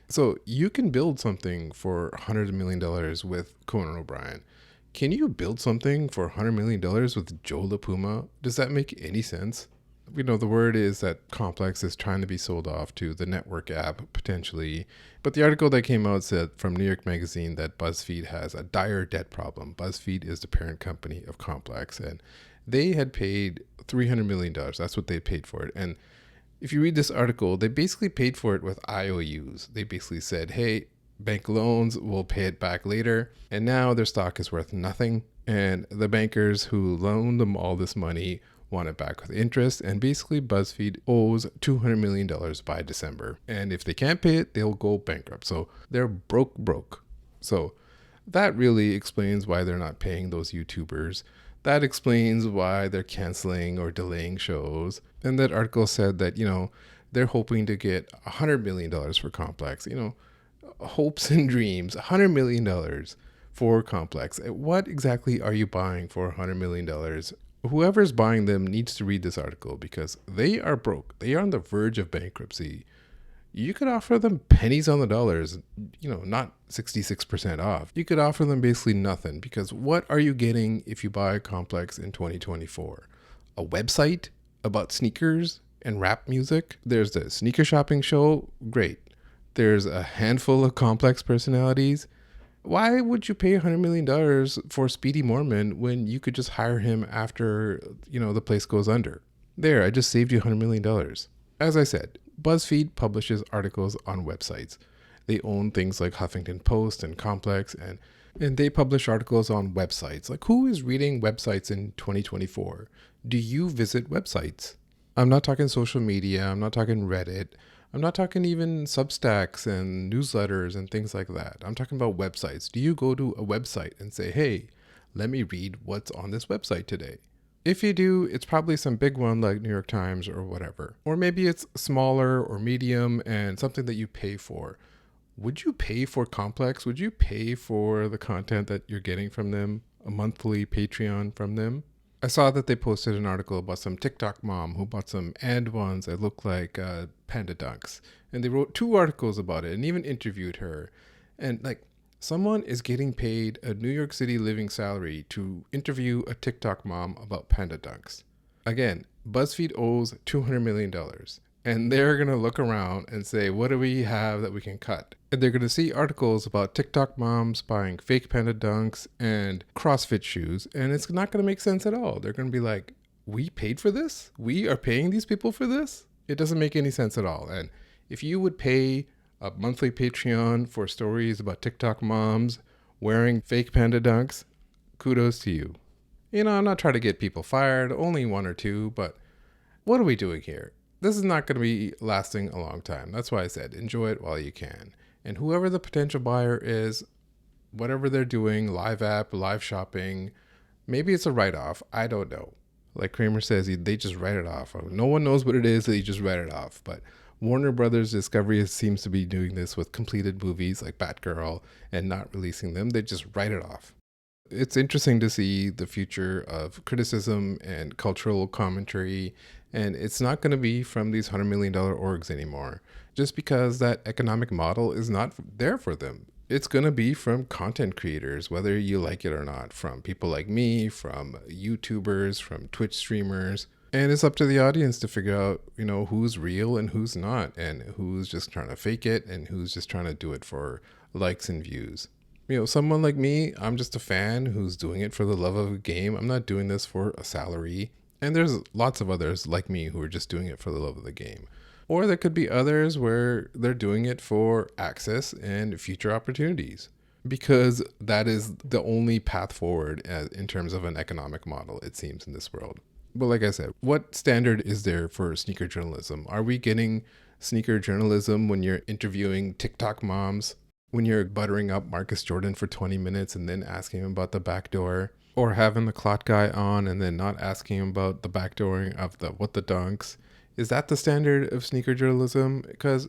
So you can build something for $100 million with Conan O'Brien. Can you build something for $100 million with Joe LaPuma? Does that make any sense? The word is that Complex is trying to be sold off to the network app, potentially. But the article that came out said from New York Magazine that BuzzFeed has a dire debt problem. BuzzFeed is the parent company of Complex, and they had paid $300 million. That's what they paid for it. And if you read this article, they basically paid for it with IOUs. They basically said, hey, bank loans, we'll pay it back later. And now their stock is worth nothing. And the bankers who loaned them all this money want it back with interest. And basically BuzzFeed owes $200 million by December. And if they can't pay it, they'll go bankrupt. So they're broke. So that really explains why they're not paying those YouTubers. That explains why they're canceling or delaying shows. And that article said that, they're hoping to get $100 million for Complex. Hopes and dreams, $100 million for Complex. What exactly are you buying for $100 million? Whoever's buying them needs to read this article because they are broke. They are on the verge of bankruptcy. You could offer them pennies on the dollars, not 66% off. You could offer them basically nothing because what are you getting if you buy Complex in 2024? A website about sneakers and rap music? There's the sneaker shopping show. Great. There's a handful of Complex personalities. Why would you pay $100 million for Speedy Mormon when you could just hire him after, the place goes under? There, I just saved you $100 million. As I said, Buzzfeed publishes articles on websites. They own things like Huffington Post and Complex, and they publish articles on websites. Like, who is reading websites in 2024? Do you visit websites? I'm not talking social media. I'm not talking Reddit. I'm not talking even Substacks and newsletters and things like that. I'm talking about websites. Do you go to a website and say, hey, let me read what's on this website today? If you do, it's probably some big one like New York Times or whatever. Or maybe it's smaller or medium and something that you pay for. Would you pay for Complex? Would you pay for the content that you're getting from them? A monthly Patreon from them? I saw that they posted an article about some TikTok mom who bought some and ones that look like panda dunks. And they wrote 2 articles about it and even interviewed her. And like, someone is getting paid a New York City living salary to interview a TikTok mom about panda dunks. Again, BuzzFeed owes $200 million. And they're going to look around and say, what do we have that we can cut? And they're going to see articles about TikTok moms buying fake panda dunks and CrossFit shoes. And it's not going to make sense at all. They're going to be like, we paid for this? We are paying these people for this? It doesn't make any sense at all. And if you would pay a monthly Patreon for stories about TikTok moms wearing fake panda dunks, kudos to you. I'm not trying to get people fired, only 1 or 2, but what are we doing here? This is not going to be lasting a long time. That's why I said enjoy it while you can. And whoever the potential buyer is, whatever they're doing, live app, live shopping, maybe it's a write-off. I don't know. Like Kramer says, they just write it off. No one knows what it is, they just write it off. But Warner Brothers Discovery seems to be doing this with completed movies like Batgirl and not releasing them. They just write it off. It's interesting to see the future of criticism and cultural commentary, and it's not going to be from these $100 million orgs anymore, just because that economic model is not there for them. It's going to be from content creators, whether you like it or not, from people like me, from YouTubers, from Twitch streamers. And it's up to the audience to figure out, who's real and who's not, and who's just trying to fake it and who's just trying to do it for likes and views. Someone like me, I'm just a fan who's doing it for the love of a game. I'm not doing this for a salary. And there's lots of others like me who are just doing it for the love of the game. Or there could be others where they're doing it for access and future opportunities, because that is the only path forward in terms of an economic model, it seems, in this world. But like I said, what standard is there for sneaker journalism? Are we getting sneaker journalism when you're interviewing TikTok moms? When you're buttering up Marcus Jordan for 20 minutes and then asking him about the backdoor, or having the clot guy on and then not asking him about the backdooring of the what the dunks? Is that the standard of sneaker journalism? Because,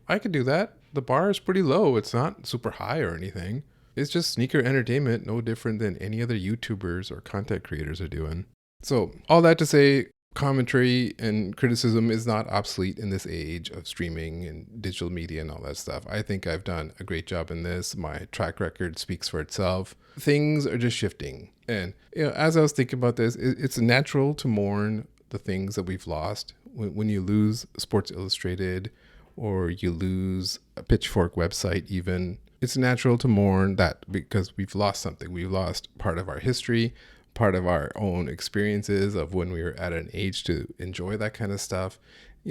I could do that. The bar is pretty low. It's not super high or anything. It's just sneaker entertainment, no different than any other YouTubers or content creators are doing. So all that to say, commentary and criticism is not obsolete in this age of streaming and digital media and all that stuff. I think I've done a great job in this. My track record speaks for itself. Things are just shifting. And, as I was thinking about this, it's natural to mourn the things that we've lost. When you lose Sports Illustrated or you lose a Pitchfork website even, it's natural to mourn that because we've lost something. We've lost part of our history, part of our own experiences of when we were at an age to enjoy that kind of stuff,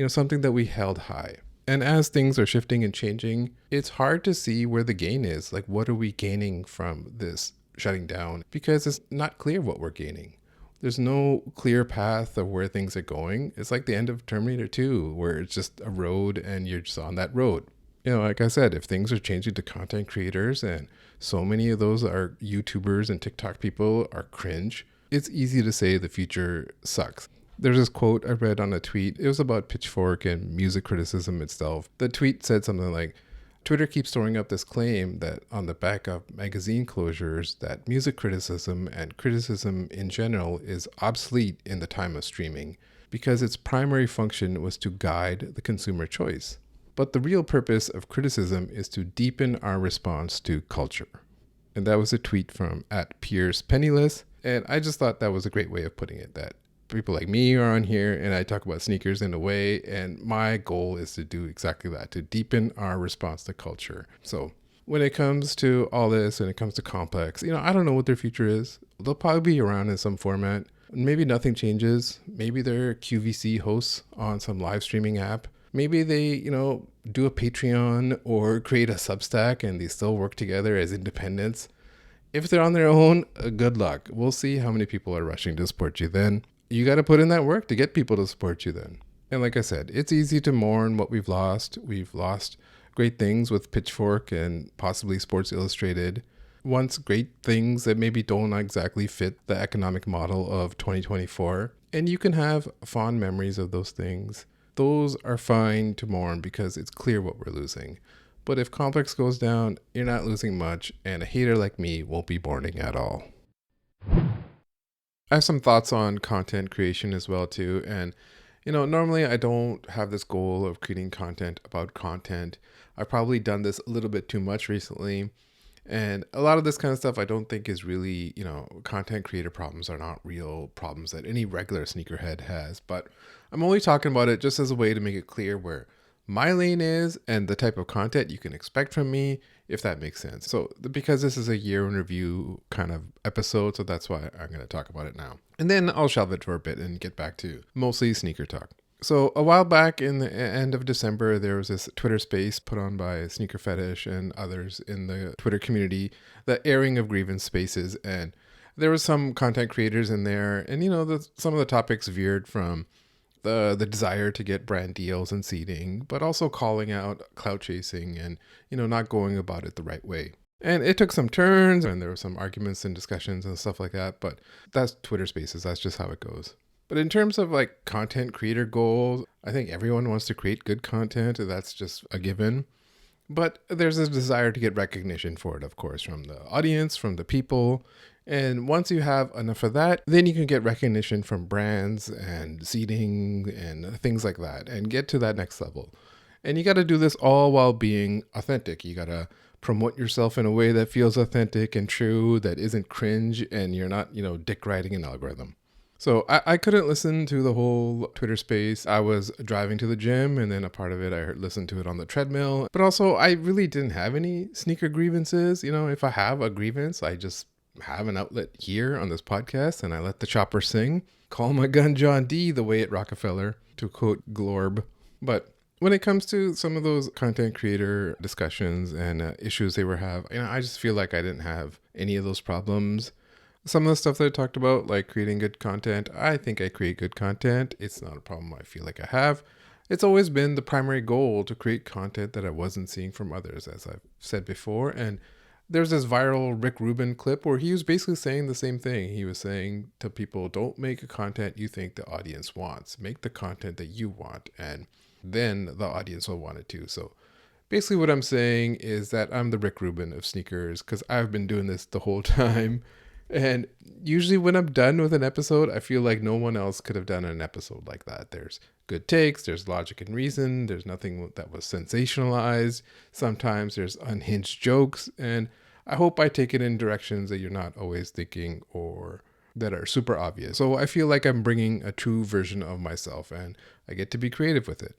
something that we held high. And as things are shifting and changing, it's hard to see where the gain is. Like, what are we gaining from this shutting down? Because it's not clear what we're gaining. There's no clear path of where things are going. It's like the end of Terminator 2, where it's just a road and you're just on that road. Like I said, if things are changing to content creators and so many of those are YouTubers and TikTok people are cringe, it's easy to say the future sucks. There's this quote I read on a tweet. It was about Pitchfork and music criticism itself. The tweet said something like, Twitter keeps throwing up this claim that on the back of magazine closures that music criticism and criticism in general is obsolete in the time of streaming because its primary function was to guide the consumer choice. But the real purpose of criticism is to deepen our response to culture. And that was a tweet from @PiercePenniless. And I just thought that was a great way of putting it, that people like me are on here and I talk about sneakers in a way. And my goal is to do exactly that, to deepen our response to culture. So when it comes to all this, when it comes to Complex, I don't know what their future is. They'll probably be around in some format. Maybe nothing changes. Maybe they're QVC hosts on some live streaming app. Maybe they, do a Patreon or create a Substack and they still work together as independents. If they're on their own, good luck. We'll see how many people are rushing to support you then. You got to put in that work to get people to support you then. And like I said, it's easy to mourn what we've lost. We've lost great things with Pitchfork and possibly Sports Illustrated. Once great things that maybe don't exactly fit the economic model of 2024. And you can have fond memories of those things. Those are fine to mourn because it's clear what we're losing. But if Complex goes down, you're not losing much, and a hater like me won't be mourning at all. I have some thoughts on content creation as well too. And, normally I don't have this goal of creating content about content. I've probably done this a little bit too much recently. And a lot of this kind of stuff I don't think is really, content creator problems are not real problems that any regular sneakerhead has. But I'm only talking about it just as a way to make it clear where my lane is and the type of content you can expect from me, if that makes sense. So because this is a year in review kind of episode, so that's why I'm going to talk about it now. And then I'll shelve it for a bit and get back to mostly sneaker talk. So a while back in the end of December, there was this Twitter space put on by Sneaker Fetish and others in the Twitter community, the airing of grievance spaces. And there was some content creators in there. And, some of the topics veered from the desire to get brand deals and seeding, but also calling out clout chasing and, not going about it the right way. And it took some turns and there were some arguments and discussions and stuff like that. But that's Twitter spaces. That's just how it goes. But in terms of content creator goals, I think everyone wants to create good content. That's just a given. But there's a desire to get recognition for it, of course, from the audience, from the people. And once you have enough of that, then you can get recognition from brands and seeding and things like that and get to that next level. And you got to do this all while being authentic. You got to promote yourself in a way that feels authentic and true, that isn't cringe, and you're not, dick riding an algorithm. So I couldn't listen to the whole Twitter space. I was driving to the gym and then a part of it, I listened to it on the treadmill. But also I really didn't have any sneaker grievances. If I have a grievance, I just have an outlet here on this podcast and I let the chopper sing. Call my gun John D, the way at Rockefeller, to quote Glorb. But when it comes to some of those content creator discussions and issues they were having, I just feel like I didn't have any of those problems. Some of the stuff that I talked about, like creating good content, I think I create good content. It's not a problem I feel like I have. It's always been the primary goal to create content that I wasn't seeing from others, as I've said before. And there's this viral Rick Rubin clip where he was basically saying the same thing. He was saying to people, don't make a content you think the audience wants. Make the content that you want, and then the audience will want it too. So basically what I'm saying is that I'm the Rick Rubin of sneakers because I've been doing this the whole time. And usually when I'm done with an episode, I feel like no one else could have done an episode like that. There's good takes, there's logic and reason, there's nothing that was sensationalized. Sometimes there's unhinged jokes, and I hope I take it in directions that you're not always thinking or that are super obvious. So I feel like I'm bringing a true version of myself and I get to be creative with it.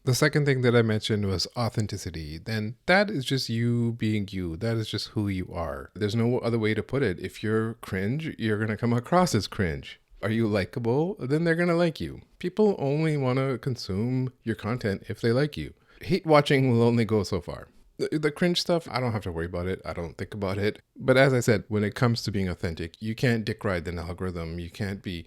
The second thing that I mentioned was authenticity. Then that is just you being you. That is just who you are. There's no other way to put it. If you're cringe, you're going to come across as cringe. Are you likable? Then they're going to like you. People only want to consume your content if they like you. Hate watching will only go so far. The cringe stuff, I don't have to worry about it. I don't think about it. But as I said, when it comes to being authentic, you can't dick ride an algorithm. You can't be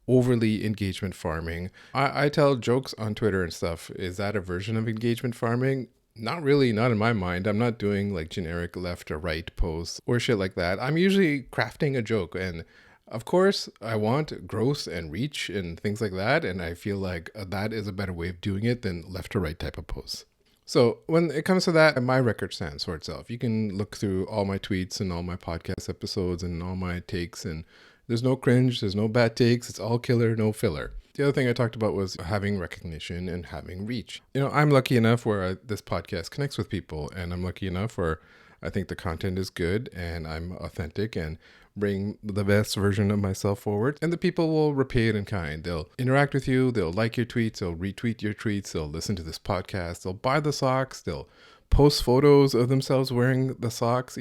overly engagement farming. I tell jokes on Twitter and stuff. Is that a version of engagement farming? Not really, not in my mind. I'm not doing like generic left or right posts or shit like that. I'm usually crafting a joke, and of course I want growth and reach and things like that, and I feel like that is a better way of doing it than left or right type of posts. So when it comes to that, my record stands for itself. You can look through all my tweets and all my podcast episodes and all my takes, and there's no cringe, there's no bad takes, it's all killer, no filler. The other thing I talked about was having recognition and having reach. I'm lucky enough where this podcast connects with people, and I'm lucky enough where I think the content is good and I'm authentic and bring the best version of myself forward. And the people will repay it in kind. They'll interact with you, they'll like your tweets, they'll retweet your tweets, they'll listen to this podcast, they'll buy the socks, they'll post photos of themselves wearing the socks,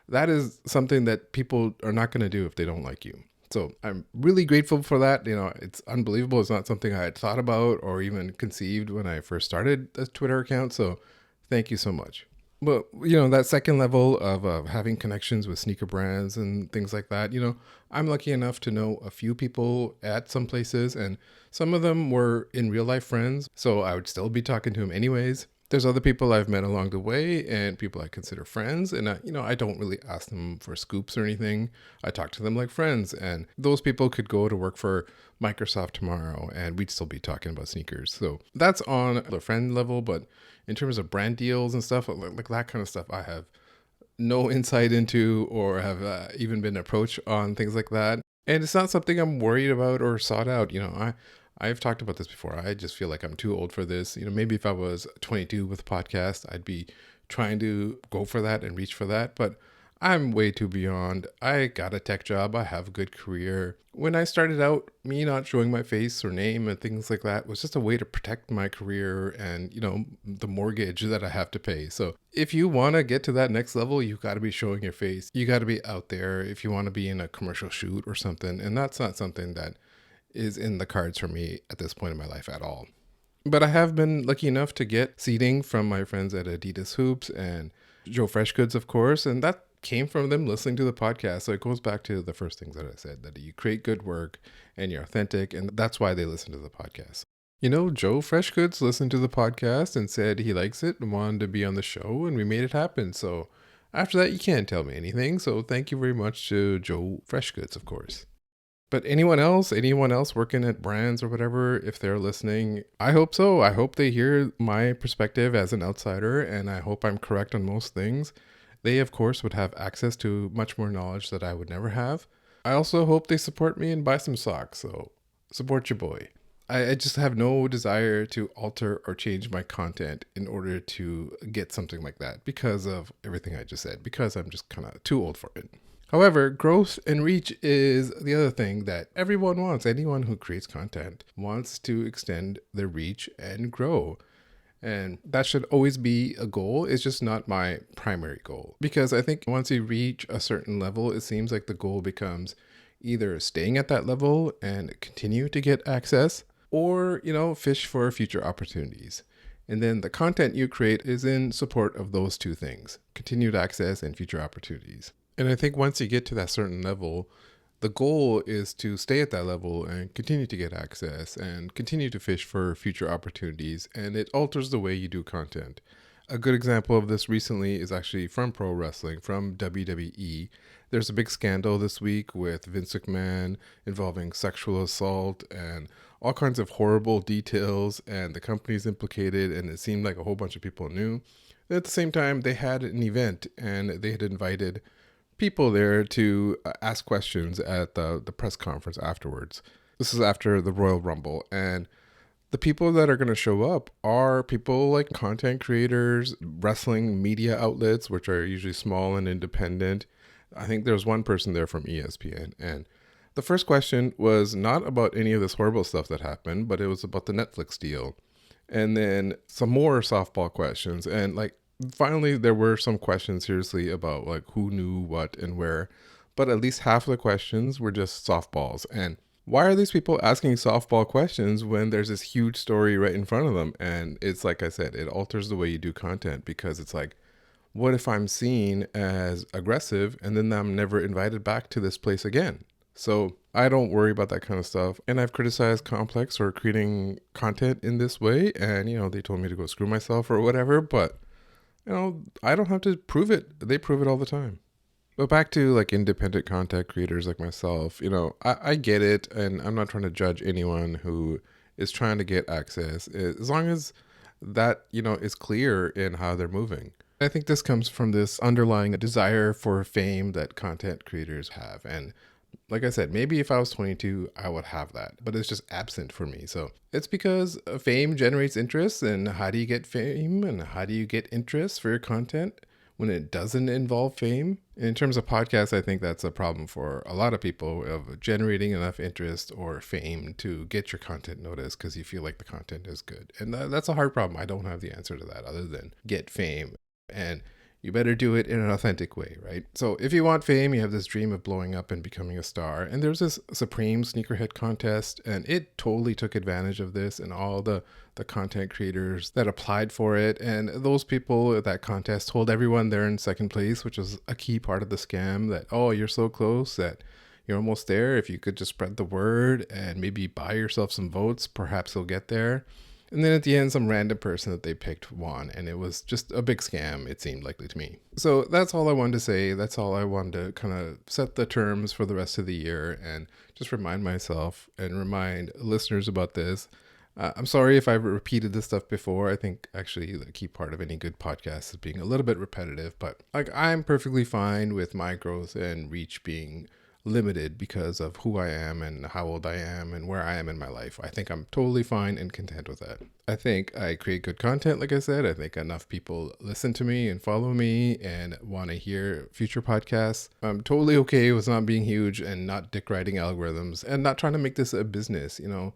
that is something that people are not going to do if they don't like you. So I'm really grateful for that. It's unbelievable. It's not something I had thought about or even conceived when I first started a Twitter account. So thank you so much. But, that second level of having connections with sneaker brands and things like that, I'm lucky enough to know a few people at some places, and some of them were in real life friends. So I would still be talking to them anyways. There's other people I've met along the way and people I consider friends. And, I don't really ask them for scoops or anything. I talk to them like friends. And those people could go to work for Microsoft tomorrow and we'd still be talking about sneakers. So that's on the friend level. But in terms of brand deals and stuff, like that kind of stuff, I have no insight into or have even been approached on things like that. And it's not something I'm worried about or sought out. I've talked about this before. I just feel like I'm too old for this. Maybe if I was 22 with a podcast, I'd be trying to go for that and reach for that. But I'm way too beyond. I got a tech job. I have a good career. When I started out, me not showing my face or name and things like that was just a way to protect my career and, the mortgage that I have to pay. So if you want to get to that next level, you got to be showing your face. You got to be out there if you want to be in a commercial shoot or something. And that's not something that is in the cards for me at this point in my life at all. But I have been lucky enough to get seating from my friends at Adidas Hoops and Joe Freshgoods, of course, and that came from them listening to the podcast. So it goes back to the first things that I said, that you create good work and you're authentic, and that's why they listen to the podcast. Joe Freshgoods listened to the podcast and said he likes it and wanted to be on the show, and we made it happen. So after that, you can't tell me anything. So thank you very much to Joe Freshgoods, of course. But anyone else working at brands or whatever, if they're listening, I hope so. I hope they hear my perspective as an outsider, and I hope I'm correct on most things. They, of course, would have access to much more knowledge that I would never have. I also hope they support me and buy some socks, so support your boy. I just have no desire to alter or change my content in order to get something like that because of everything I just said, because I'm just kind of too old for it. However, growth and reach is the other thing that everyone wants. Anyone who creates content wants to extend their reach and grow. And that should always be a goal. It's just not my primary goal. Because I think once you reach a certain level, it seems like the goal becomes either staying at that level and continue to get access, or, fish for future opportunities. And then the content you create is in support of those two things, continued access and future opportunities. And I think once you get to that certain level, the goal is to stay at that level and continue to get access and continue to fish for future opportunities. And it alters the way you do content. A good example of this recently is actually from pro wrestling, from WWE. There's a big scandal this week with Vince McMahon involving sexual assault and all kinds of horrible details, and the company's implicated, and it seemed like a whole bunch of people knew. At the same time, they had an event and they had invited people there to ask questions at the press conference afterwards. This is after the Royal Rumble, and the people that are going to show up are people like content creators, wrestling media outlets, which are usually small and independent. I think there's one person there from ESPN, and the first question was not about any of this horrible stuff that happened, but it was about the Netflix deal. And then some more softball questions, and finally, there were some questions seriously about who knew what and where, but at least half of the questions were just softballs. And why are these people asking softball questions when there's this huge story right in front of them? And it's like I said, it alters the way you do content, because it's like, what if I'm seen as aggressive and then I'm never invited back to this place again? So I don't worry about that kind of stuff. And I've criticized Complex for creating content in this way, and they told me to go screw myself or whatever, but I don't have to prove it. They prove it all the time. But back to independent content creators like myself, I get it. And I'm not trying to judge anyone who is trying to get access, as long as that, is clear in how they're moving. I think this comes from this underlying desire for fame that content creators have. And like I said, maybe if I was 22, I would have that, but it's just absent for me. So it's because fame generates interest. And how do you get fame and how do you get interest for your content? when it doesn't involve fame. In terms of podcasts, I think that's a problem for a lot of people of generating enough interest or fame to get your content noticed because you feel like the content is good. And that's a hard problem. I don't have the answer to that other than get fame. And you better do it in an authentic way, right? So if you want fame, you have this dream of blowing up and becoming a star. And there's this Supreme Sneakerhead contest, and it totally took advantage of this and all the content creators that applied for it. And those people at that contest told everyone they're in second place, which was a key part of the scam, that, oh, you're so close that you're almost there. If you could just spread the word and maybe buy yourself some votes, perhaps you'll get there. And then at the end, some random person that they picked won. And it was just a big scam, it seemed likely to me. So that's all I wanted to say. That's all I wanted to kind of set the terms for the rest of the year and just remind myself and remind listeners about this. I'm sorry if I've repeated this stuff before. I think actually the key part of any good podcast is being a little bit repetitive. But like, I'm perfectly fine with my growth and reach being limited because of who I am and how old I am and where I am in my life. I think I'm totally fine and content with that. I think I create good content, like I said. I think enough people listen to me and follow me and want to hear future podcasts. I'm totally okay with not being huge and not dick riding algorithms and not trying to make this a business. You know,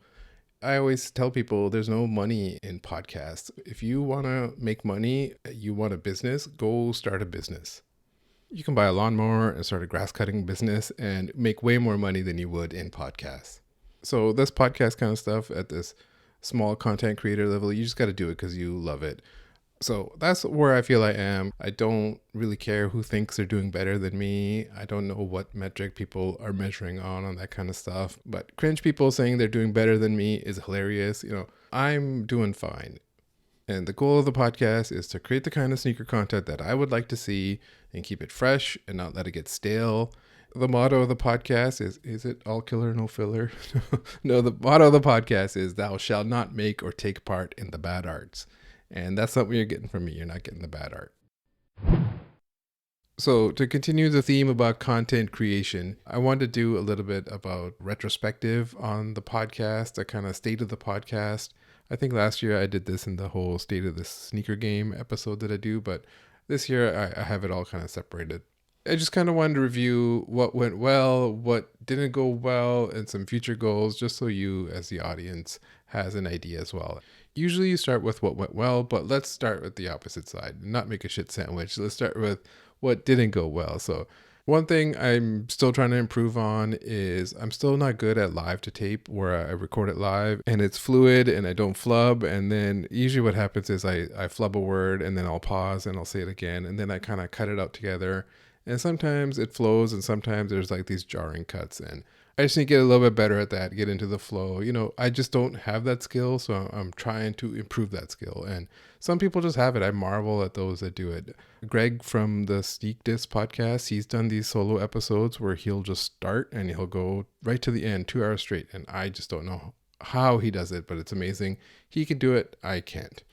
I always tell people there's no money in podcasts. If you want to make money, you want a business, go start a business. You can buy a lawnmower and start a grass cutting business and make way more money than you would in podcasts. So this podcast kind of stuff at this small content creator level, you just got to do it because you love it. So that's where I feel I am. I don't really care who thinks they're doing better than me. I don't know what metric people are measuring on that kind of stuff. But cringe people saying they're doing better than me is hilarious. You know, I'm doing fine. And the goal of the podcast is to create the kind of sneaker content that I would like to see and keep it fresh and not let it get stale. The motto of the podcast is it all killer, no filler? No, the motto of the podcast is thou shalt not make or take part in the bad arts. And that's not what you're getting from me. You're not getting the bad art. So to continue the theme about content creation, I wanted to do a little bit about retrospective on the podcast, a kind of state of the podcast. I think last year I did this in the whole state of the sneaker game episode that I do, but this year I have it all kind of separated. I just kind of wanted to review what went well, what didn't go well, and some future goals, just so you as the audience has an idea as well. Usually you start with what went well, but let's start with the opposite side, not make a shit sandwich. Let's start with what didn't go well. So one thing I'm still trying to improve on is I'm still not good at live to tape, where I record it live and it's fluid and I don't flub. And then usually what happens is I flub a word and then I'll pause and I'll say it again. And then I kind of cut it out together. And sometimes it flows and sometimes there's like these jarring cuts. And I just need to get a little bit better at that, get into the flow. You know, I just don't have that skill. So I'm trying to improve that skill. And some people just have it. I marvel at those that do it. Greg from the Sneak Diss podcast, he's done these solo episodes where he'll just start and he'll go right to the end, 2 hours straight. And I just don't know how he does it, but it's amazing. He can do it. I can't.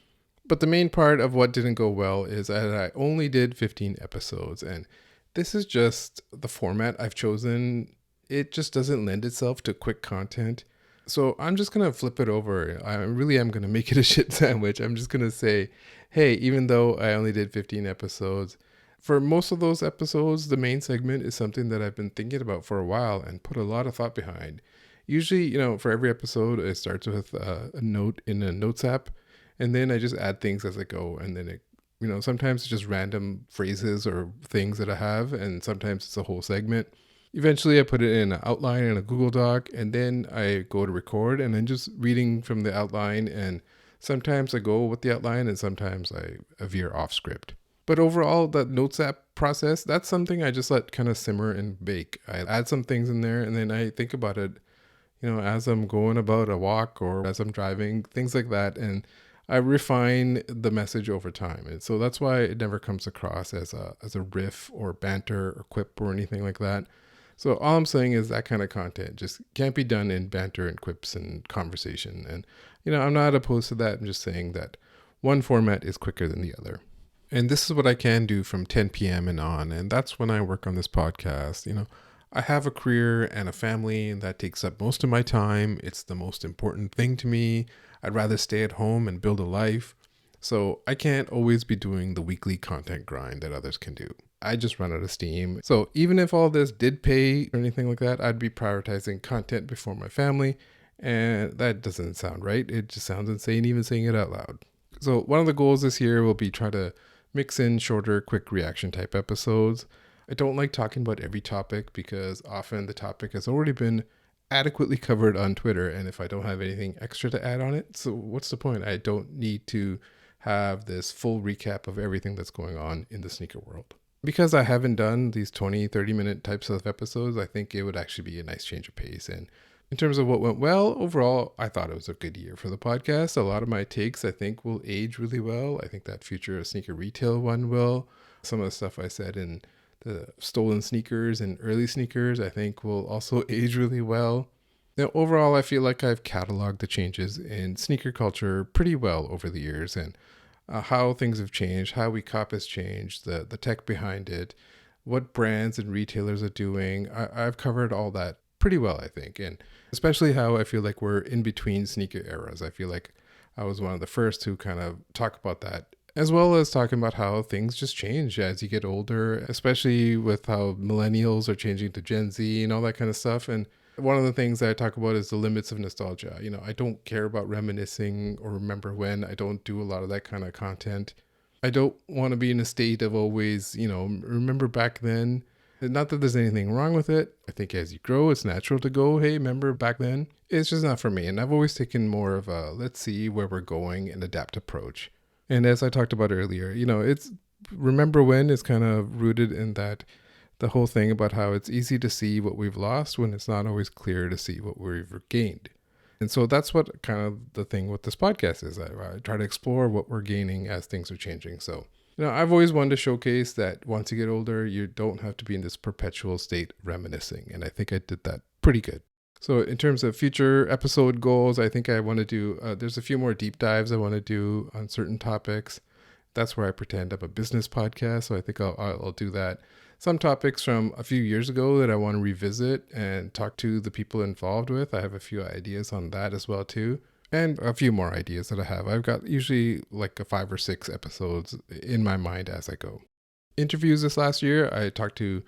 But the main part of what didn't go well is that I only did 15 episodes. And this is just the format I've chosen. It just doesn't lend itself to quick content. So I'm just going to flip it over. I really am going to make it a shit sandwich. I'm just going to say, hey, even though I only did 15 episodes, for most of those episodes, the main segment is something that I've been thinking about for a while and put a lot of thought behind. Usually, you know, for every episode, it starts with a note in a notes app, and then I just add things as I go. And then it, you know, sometimes it's just random phrases or things that I have, and sometimes it's a whole segment. Eventually, I put it in an outline in a Google Doc, and then I go to record, and then just reading from the outline. And sometimes I go with the outline, and sometimes I veer off script. But overall, that notes app process, that's something I just let kind of simmer and bake. I add some things in there, and then I think about it, you know, as I'm going about a walk or as I'm driving, things like that. And I refine the message over time. And so that's why it never comes across as a riff or banter or quip or anything like that. So all I'm saying is that kind of content just can't be done in banter and quips and conversation. And, you know, I'm not opposed to that. I'm just saying that one format is quicker than the other. And this is what I can do from 10 p.m. and on. And that's when I work on this podcast. You know, I have a career and a family, and that takes up most of my time. It's the most important thing to me. I'd rather stay at home and build a life. So I can't always be doing the weekly content grind that others can do. I just run out of steam. So even if all this did pay or anything like that, I'd be prioritizing content before my family. And that doesn't sound right. It just sounds insane even saying it out loud. So one of the goals this year will be try to mix in shorter, quick reaction type episodes. I don't like talking about every topic because often the topic has already been adequately covered on Twitter. And if I don't have anything extra to add on it, so what's the point? I don't need to have this full recap of everything that's going on in the sneaker world. Because I haven't done these 20-30 minute types of episodes, I think it would actually be a nice change of pace. And in terms of what went well, overall, I thought it was a good year for the podcast. A lot of my takes, I think, will age really well. I think that future of sneaker retail one will. Some of the stuff I said in the stolen sneakers and early sneakers, I think will also age really well. Now, overall, I feel like I've cataloged the changes in sneaker culture pretty well over the years, and how things have changed, how we cop has changed, the tech behind it, what brands and retailers are doing. I've covered all that pretty well, I think, and especially how I feel like we're in between sneaker eras. I feel like I was one of the first to kind of talk about that, as well as talking about how things just change as you get older, especially with how millennials are changing to Gen Z and all that kind of stuff. And one of the things that I talk about is the limits of nostalgia. You know, I don't care about reminiscing or remember when. I don't do a lot of that kind of content. I don't want to be in a state of always, remember back then. Not that there's anything wrong with it. I think as you grow, it's natural to go, hey, remember back then? It's just not for me. And I've always taken more of a let's see where we're going and adapt approach. And as I talked about earlier, it's remember when is kind of rooted in that the whole thing about how it's easy to see what we've lost when it's not always clear to see what we've gained. And so that's what kind of the thing with this podcast is. I try to explore what we're gaining as things are changing. So, I've always wanted to showcase that once you get older, you don't have to be in this perpetual state of reminiscing. And I think I did that pretty good. So in terms of future episode goals, I think I want to do, there's a few more deep dives I want to do on certain topics. That's where I pretend I'm a business podcast. So I think I'll do that. Some topics from a few years ago that I want to revisit and talk to the people involved with. I have a few ideas on that as well too. And a few more ideas that I have. I've got usually like 5 or 6 episodes in my mind as I go. Interviews this last year, I talked to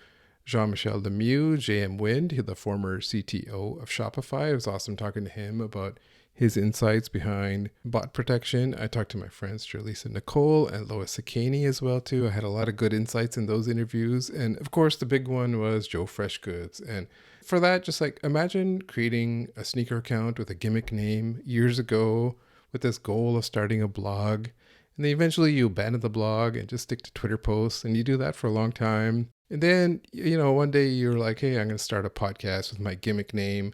Jean-Michel Lemieux, JM Wind, the former CTO of Shopify. It was awesome talking to him about his insights behind bot protection. I talked to my friends Jerlisa Nicole and Lois Sakani as well too. I had a lot of good insights in those interviews. And of course, the big one was Joe Freshgoods. And for that, just like imagine creating a sneaker account with a gimmick name years ago with this goal of starting a blog. And then eventually you abandon the blog and just stick to Twitter posts. And you do that for a long time. And then, one day you're like, hey, I'm going to start a podcast with my gimmick name.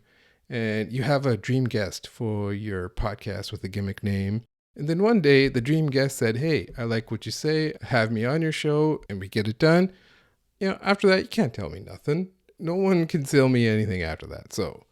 And you have a dream guest for your podcast with a gimmick name. And then one day the dream guest said, hey, I like what you say. Have me on your show and we get it done. After that, you can't tell me nothing. No one can sell me anything after that. So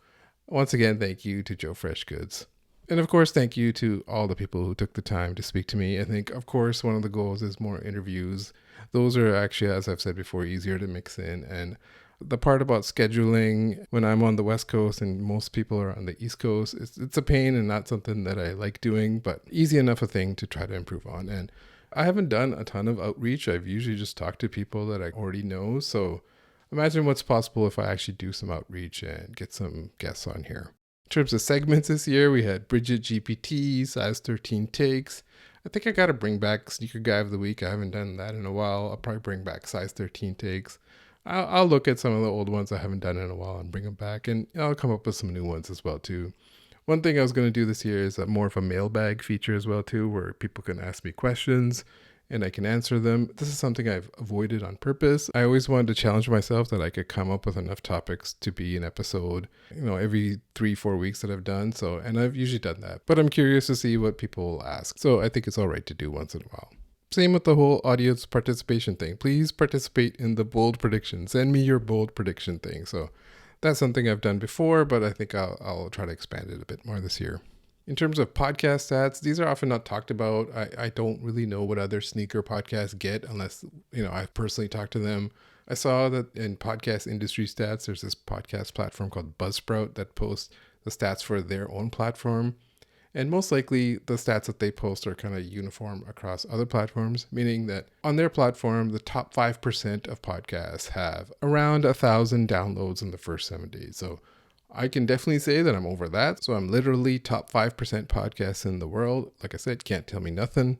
once again, thank you to Joe Freshgoods. And of course, thank you to all the people who took the time to speak to me. I think, of course, one of the goals is more interviews. Those are actually, as I've said before, easier to mix in. And the part about scheduling when I'm on the West Coast and most people are on the East Coast, it's a pain and not something that I like doing, but easy enough a thing to try to improve on. And I haven't done a ton of outreach. I've usually just talked to people that I already know. So imagine what's possible if I actually do some outreach and get some guests on here. In terms of segments this year, we had Bridget GPT, Size 13 Takes. I think I got to bring back Sneaker Guy of the Week. I haven't done that in a while. I'll probably bring back Size 13 Takes. I'll look at some of the old ones I haven't done in a while and bring them back. And I'll come up with some new ones as well, too. One thing I was going to do this year is more of a mailbag feature as well, too, where people can ask me questions and I can answer them. This is something I've avoided on purpose. I always wanted to challenge myself that I could come up with enough topics to be an episode, every 3-4 weeks that I've done. And I've usually done that, but I'm curious to see what people will ask. So I think it's all right to do once in a while. Same with the whole audience participation thing. Please participate in the bold prediction. Send me your bold prediction thing. So that's something I've done before, but I think I'll try to expand it a bit more this year. In terms of podcast stats, these are often not talked about. I don't really know what other sneaker podcasts get unless, I've personally talked to them. I saw that in podcast industry stats, there's this podcast platform called Buzzsprout that posts the stats for their own platform. And most likely the stats that they post are kind of uniform across other platforms, meaning that on their platform, the top 5% of podcasts have around 1,000 downloads in the first 7 days. So I can definitely say that I'm over that. So I'm literally top 5% podcasts in the world. Like I said, can't tell me nothing.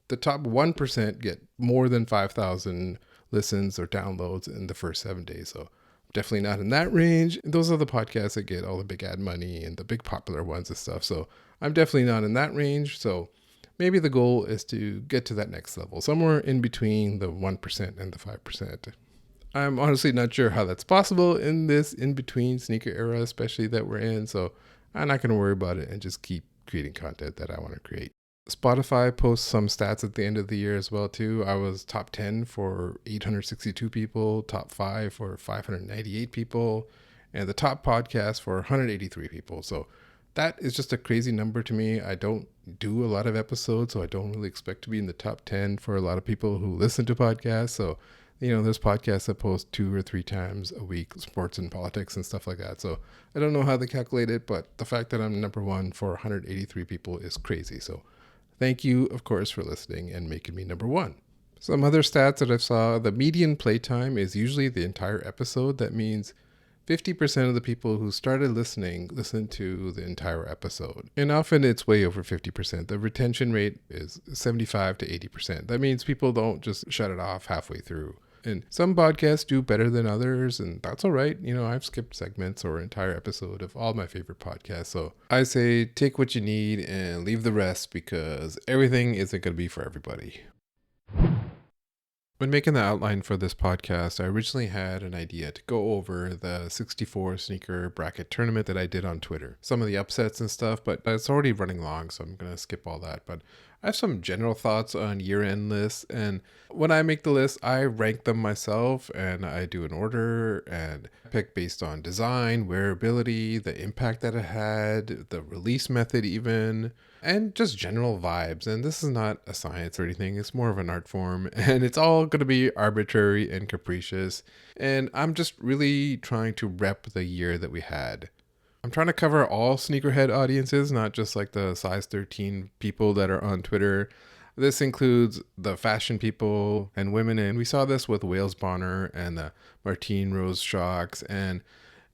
The top 1% get more than 5,000 listens or downloads in the first 7 days. So definitely not in that range. Those are the podcasts that get all the big ad money and the big popular ones and stuff. So I'm definitely not in that range. So maybe the goal is to get to that next level, somewhere in between the 1% and the 5%. I'm honestly not sure how that's possible in this in-between sneaker era, especially that we're in. So I'm not going to worry about it and just keep creating content that I want to create. Spotify posts some stats at the end of the year as well too. I was top 10 for 862 people, top 5 for 598 people, and the top podcast for 183 people. So that is just a crazy number to me. I don't do a lot of episodes, so I don't really expect to be in the top 10 for a lot of people who listen to podcasts. So, there's podcasts that post 2 or 3 times a week, sports and politics and stuff like that. So I don't know how they calculate it, but the fact that I'm number 1 for 183 people is crazy. So thank you, of course, for listening and making me number 1. Some other stats that I saw, the median playtime is usually the entire episode. That means 50% of the people who started listening listened to the entire episode. And often it's way over 50%. The retention rate is 75 to 80%. That means people don't just shut it off halfway through. And some podcasts do better than others, and that's all right. I've skipped segments or entire episode of all my favorite podcasts. So I say take what you need and leave the rest, because everything isn't going to be for everybody. When making the outline for this podcast, I originally had an idea to go over the 64 sneaker bracket tournament that I did on Twitter. Some of the upsets and stuff, but it's already running long, so I'm going to skip all that. But I have some general thoughts on year-end lists, and when I make the list, I rank them myself, and I do an order and pick based on design, wearability, the impact that it had, the release method even, and just general vibes. And this is not a science or anything, it's more of an art form, and it's all going to be arbitrary and capricious, and I'm just really trying to rep the year that we had. I'm trying to cover all sneakerhead audiences, not just like the size 13 people that are on Twitter. This includes the fashion people and women, and we saw this with Wales Bonner and the Martine Rose Shocks, and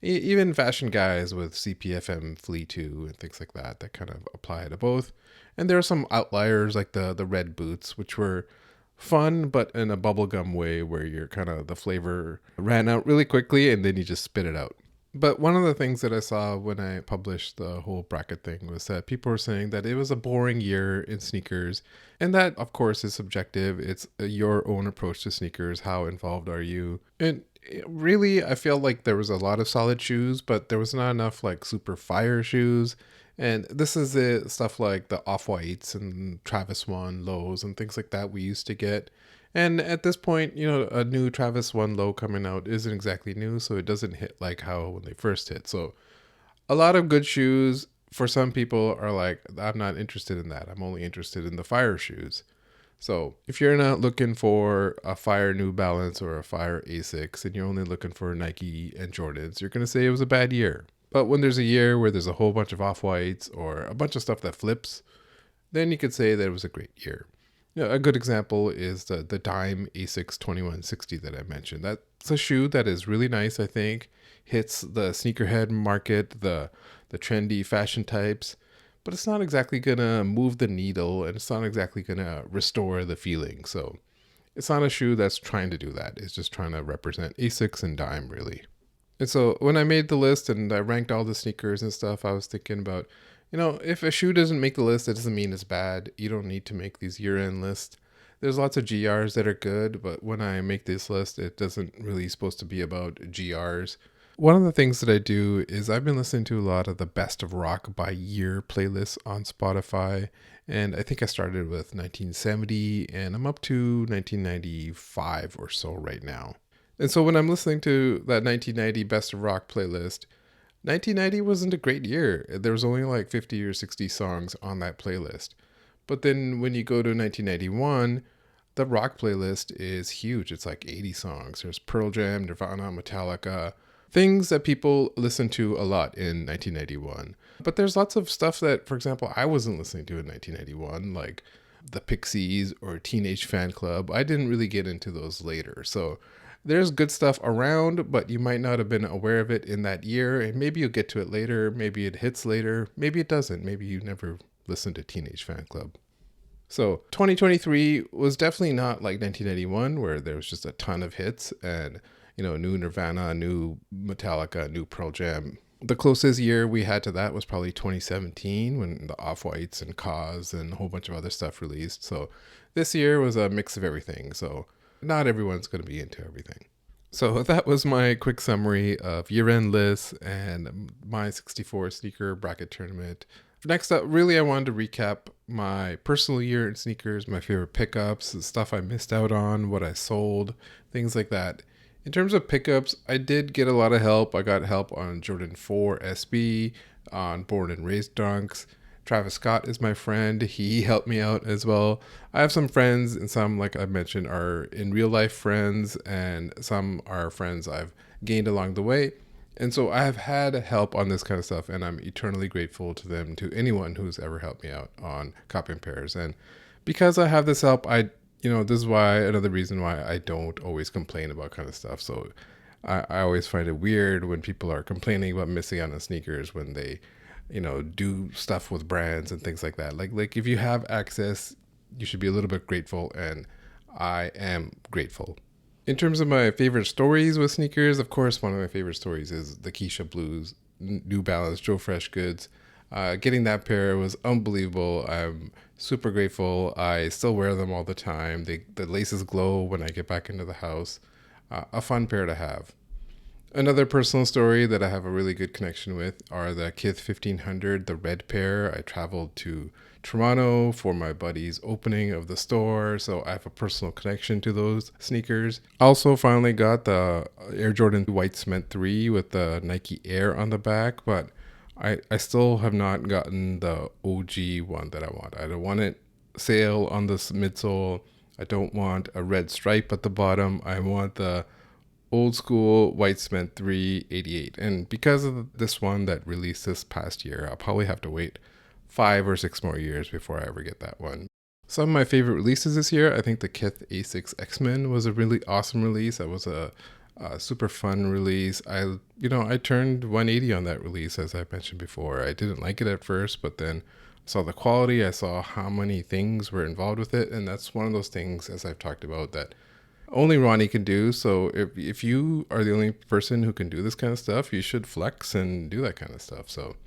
even fashion guys with CPFM Flea 2 and things like that kind of apply to both. And there are some outliers like the red boots, which were fun, but in a bubblegum way where the flavor ran out really quickly and then you just spit it out. But one of the things that I saw when I published the whole bracket thing was that people were saying that it was a boring year in sneakers. And that, of course, is subjective. It's your own approach to sneakers. How involved are you? And really, I feel like there was a lot of solid shoes, but there was not enough like super fire shoes. And this is the stuff like the Off-Whites and Travis 1 lows and things like that we used to get. And at this point, a new Travis 1 low coming out isn't exactly new, so it doesn't hit like how when they first hit. So a lot of good shoes for some people are like, I'm not interested in that. I'm only interested in the fire shoes. So if you're not looking for a fire New Balance or a fire Asics and you're only looking for Nike and Jordans, you're going to say it was a bad year. But when there's a year where there's a whole bunch of Off-Whites or a bunch of stuff that flips, then you could say that it was a great year. A good example is the Dime Asics 2160 that I mentioned. That's a shoe that is really nice, I think. Hits the sneakerhead market, the trendy fashion types. But it's not exactly going to move the needle, and it's not exactly going to restore the feeling. So it's not a shoe that's trying to do that. It's just trying to represent Asics and Dime, really. And so when I made the list and I ranked all the sneakers and stuff, I was thinking about, if a shoe doesn't make the list, it doesn't mean it's bad. You don't need to make these year-end lists. There's lots of GRs that are good, but when I make this list, it doesn't really supposed to be about GRs. One of the things that I do is I've been listening to a lot of the Best of Rock by Year playlists on Spotify, and I think I started with 1970, and I'm up to 1995 or so right now. And so when I'm listening to that 1990 Best of Rock playlist, 1990 wasn't a great year. There was only like 50 or 60 songs on that playlist. But then when you go to 1991, the rock playlist is huge. It's like 80 songs. There's Pearl Jam, Nirvana, Metallica, things that people listened to a lot in 1991. But there's lots of stuff that, for example, I wasn't listening to in 1991, like the Pixies or Teenage Fan Club. I didn't really get into those later. So there's good stuff around, but you might not have been aware of it in that year. And maybe you'll get to it later. Maybe it hits later. Maybe it doesn't. Maybe you never listened to Teenage Fan Club. So 2023 was definitely not like 1991, where there was just a ton of hits and, new Nirvana, new Metallica, new Pearl Jam. The closest year we had to that was probably 2017, when the Off-Whites and Cause and a whole bunch of other stuff released. So this year was a mix of everything. So not everyone's going to be into everything. So that was my quick summary of year-end lists and my 64 sneaker bracket tournament. Next up, really, I wanted to recap my personal year in sneakers, my favorite pickups, the stuff I missed out on, what I sold, things like that. In terms of pickups, I did get a lot of help. I got help on Jordan 4 SB, on Born and Raised Dunks. Travis Scott is my friend. He helped me out as well. I have some friends, and some, like I mentioned, are in real life friends, and some are friends I've gained along the way. And so I have had help on this kind of stuff, and I'm eternally grateful to them, to anyone who's ever helped me out on copying pairs. And because I have this help, this is why, another reason why I don't always complain about kind of stuff. So I always find it weird when people are complaining about missing out on sneakers when they, do stuff with brands and things like that. Like if you have access, you should be a little bit grateful, and I am grateful. In terms of my favorite stories with sneakers, of course, one of my favorite stories is the Keisha Blues New Balance Joe Fresh Goods. Getting that pair was unbelievable. I'm super grateful. I still wear them all the time. The laces glow when I get back into the house. A fun pair to have. Another personal story that I have a really good connection with are the Kith 1500, the red pair. I traveled to Toronto for my buddy's opening of the store, so I have a personal connection to those sneakers. Also finally got the Air Jordan White Cement 3 with the Nike Air on the back, but I still have not gotten the OG one that I want. I don't want it sail on the midsole. I don't want a red stripe at the bottom. I want the old school White Cement 388. And because of this one that released this past year, I'll probably have to wait 5 or 6 more years before I ever get that one. Some of my favorite releases this year, I think the Kith A6 X-Men was a really awesome release. That was a super fun release. I turned 180 on that release, as I mentioned before. I didn't like it at first, but then I saw the quality. I saw how many things were involved with it. And that's one of those things, as I've talked about, that only Ronnie can do. So if you are the only person who can do this kind of stuff, you should flex and do that kind of stuff. So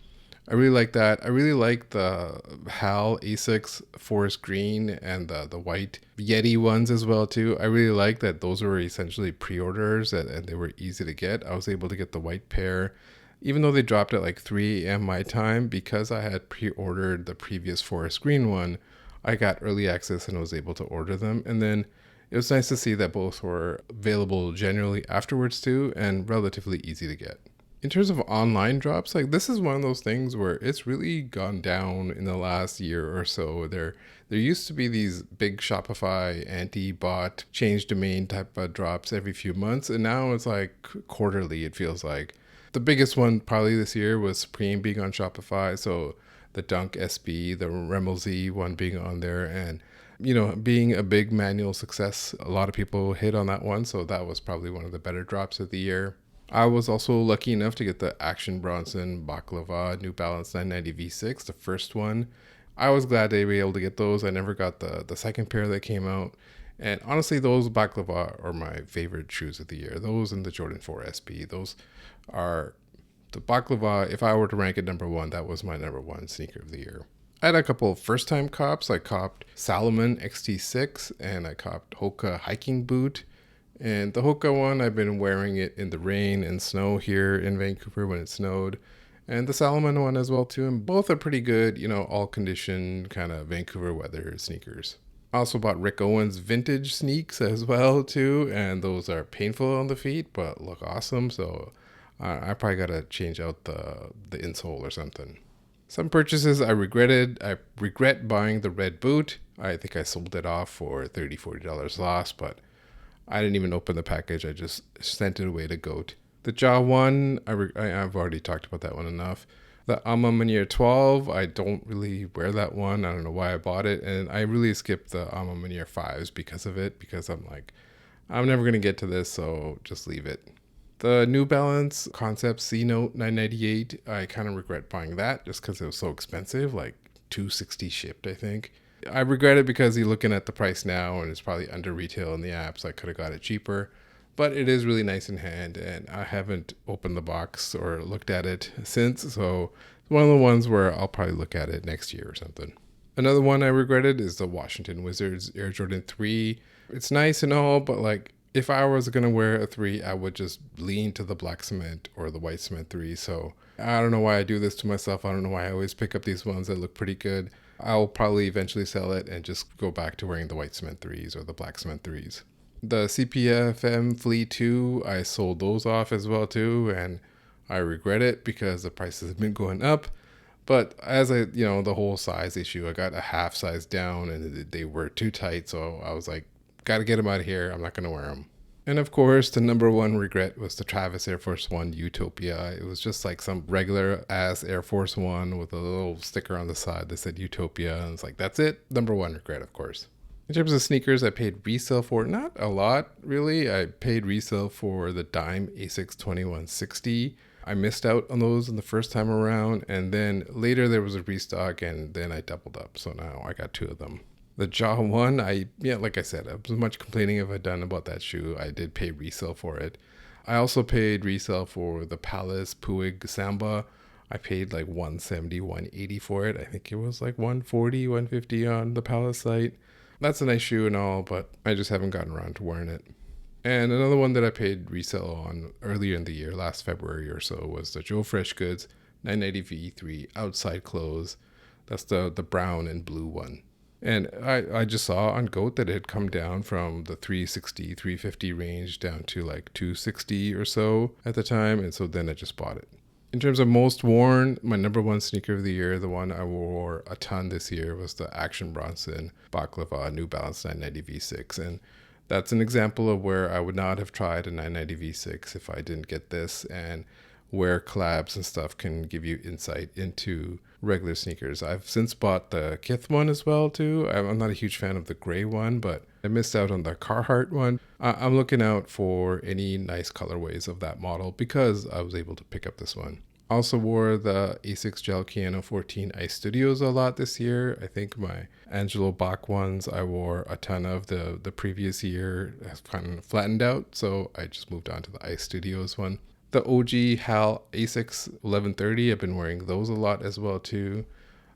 I really like that. I really like the HAL A6 Forest Green and the white Yeti ones as well too. I really like that those were essentially pre-orders and they were easy to get. I was able to get the white pair, even though they dropped at like 3 a.m. my time, because I had pre-ordered the previous Forest Green one. I got early access and was able to order them. And then it was nice to see that both were available generally afterwards too, and relatively easy to get. In terms of online drops, like this is one of those things where it's really gone down in the last year or so. There used to be these big Shopify anti-bot change domain type of drops every few months, and now it's like quarterly, it feels like. The biggest one probably this year was Supreme being on Shopify, so the Dunk SB, the Remel Z one being on there, and being a big manual success. A lot of people hit on that one, so that was probably one of the better drops of the year. I was also lucky enough to get the Action Bronson Baklava New Balance 990 V6, the first one. I was glad to be able to get those. I never got the second pair that came out. And honestly, those Baklava are my favorite shoes of the year. Those and the Jordan 4 SB. Those are the Baklava. If I were to rank it number one, that was my number one sneaker of the year. I had a couple of first-time cops. I copped Salomon XT6 and I copped Hoka hiking boot. And the Hoka one, I've been wearing it in the rain and snow here in Vancouver when it snowed. And the Salomon one as well too. And both are pretty good, all condition kind of Vancouver weather sneakers. I also bought Rick Owens vintage sneaks as well too. And those are painful on the feet, but look awesome. So I probably got to change out the insole or something. Some purchases I regretted. I regret buying the red boot. I think I sold it off for $30-$40 loss, but I didn't even open the package. I just sent it away to Goat. The Jaw 1, I've already talked about that one enough. The Alma Manier 12, I don't really wear that one. I don't know why I bought it. And I really skipped the Alma Manier 5s because of it, because I'm like, I'm never going to get to this, so just leave it. The New Balance Concept C-Note 998, I kind of regret buying that just because it was so expensive, like $260 shipped, I think. I regret it because you're looking at the price now and it's probably under retail in the app, so I could have got it cheaper. But it is really nice in hand, and I haven't opened the box or looked at it since, so it's one of the ones where I'll probably look at it next year or something. Another one I regretted is the Washington Wizards Air Jordan 3. It's nice and all, but like, if I was going to wear a 3, I would just lean to the black cement or the white cement 3. So I don't know why I do this to myself. I don't know why I always pick up these ones that look pretty good. I'll probably eventually sell it and just go back to wearing the white cement 3s or the black cement 3s. The CPFM Flea 2, I sold those off as well too, and I regret it because the prices have been going up. But as the whole size issue, I got a half size down and they were too tight. So I was like, got to get them out of here. I'm not going to wear them. And of course, the number one regret was the Travis Air Force One Utopia. It was just like some regular ass Air Force One with a little sticker on the side that said Utopia. And it's like, that's it. Number one regret, of course. In terms of sneakers, I paid resale for not a lot, really. I paid resale for the Dime Asics 2160. I missed out on those in the first time around. And then later there was a restock and then I doubled up. So now I got 2 of them. The Jaw 1, like I said, as much complaining have I done about that shoe. I did pay resale for it. I also paid resale for the Palace Puig Samba. I paid like $170, $180 for it. I think it was like $140, $150 on the Palace site. That's a nice shoe and all, but I just haven't gotten around to wearing it. And another one that I paid resale on earlier in the year, last February or so, was the Joe Freshgoods 990 V3 outside clothes. That's the brown and blue one. And I just saw on GOAT that it had come down from the 360, 350 range down to like 260 or so at the time. And so then I just bought it. In terms of most worn, my number one sneaker of the year, the one I wore a ton this year, was the Action Bronson Baklava New Balance 990 V6. And that's an example of where I would not have tried a 990 V6 if I didn't get this, and where collabs and stuff can give you insight into regular sneakers. I've since bought the Kith one as well too. I'm not a huge fan of the gray one, but I missed out on the Carhartt one. I'm looking out for any nice colorways of that model because I was able to pick up this one. Also wore the Asics Gel Keanu 14 Ice Studios a lot this year. I think my Angelo Bach ones I wore a ton of the previous year has kind of flattened out, so I just moved on to the Ice Studios one. The OG HAL Asics 1130, I've been wearing those a lot as well too.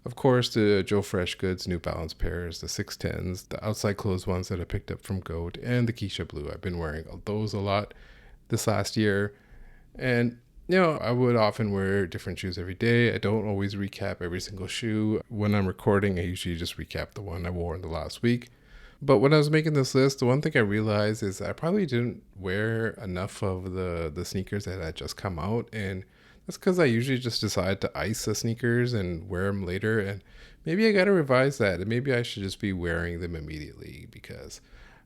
Of course, the Joe Freshgoods New Balance pairs, the 610s, the outside closed ones that I picked up from GOAT, and the Keisha Blue. I've been wearing those a lot this last year. And, I would often wear different shoes every day. I don't always recap every single shoe. When I'm recording, I usually just recap the one I wore in the last week. But when I was making this list, the one thing I realized is I probably didn't wear enough of the sneakers that had just come out. And that's because I usually just decide to ice the sneakers and wear them later. And maybe I got to revise that. And maybe I should just be wearing them immediately, because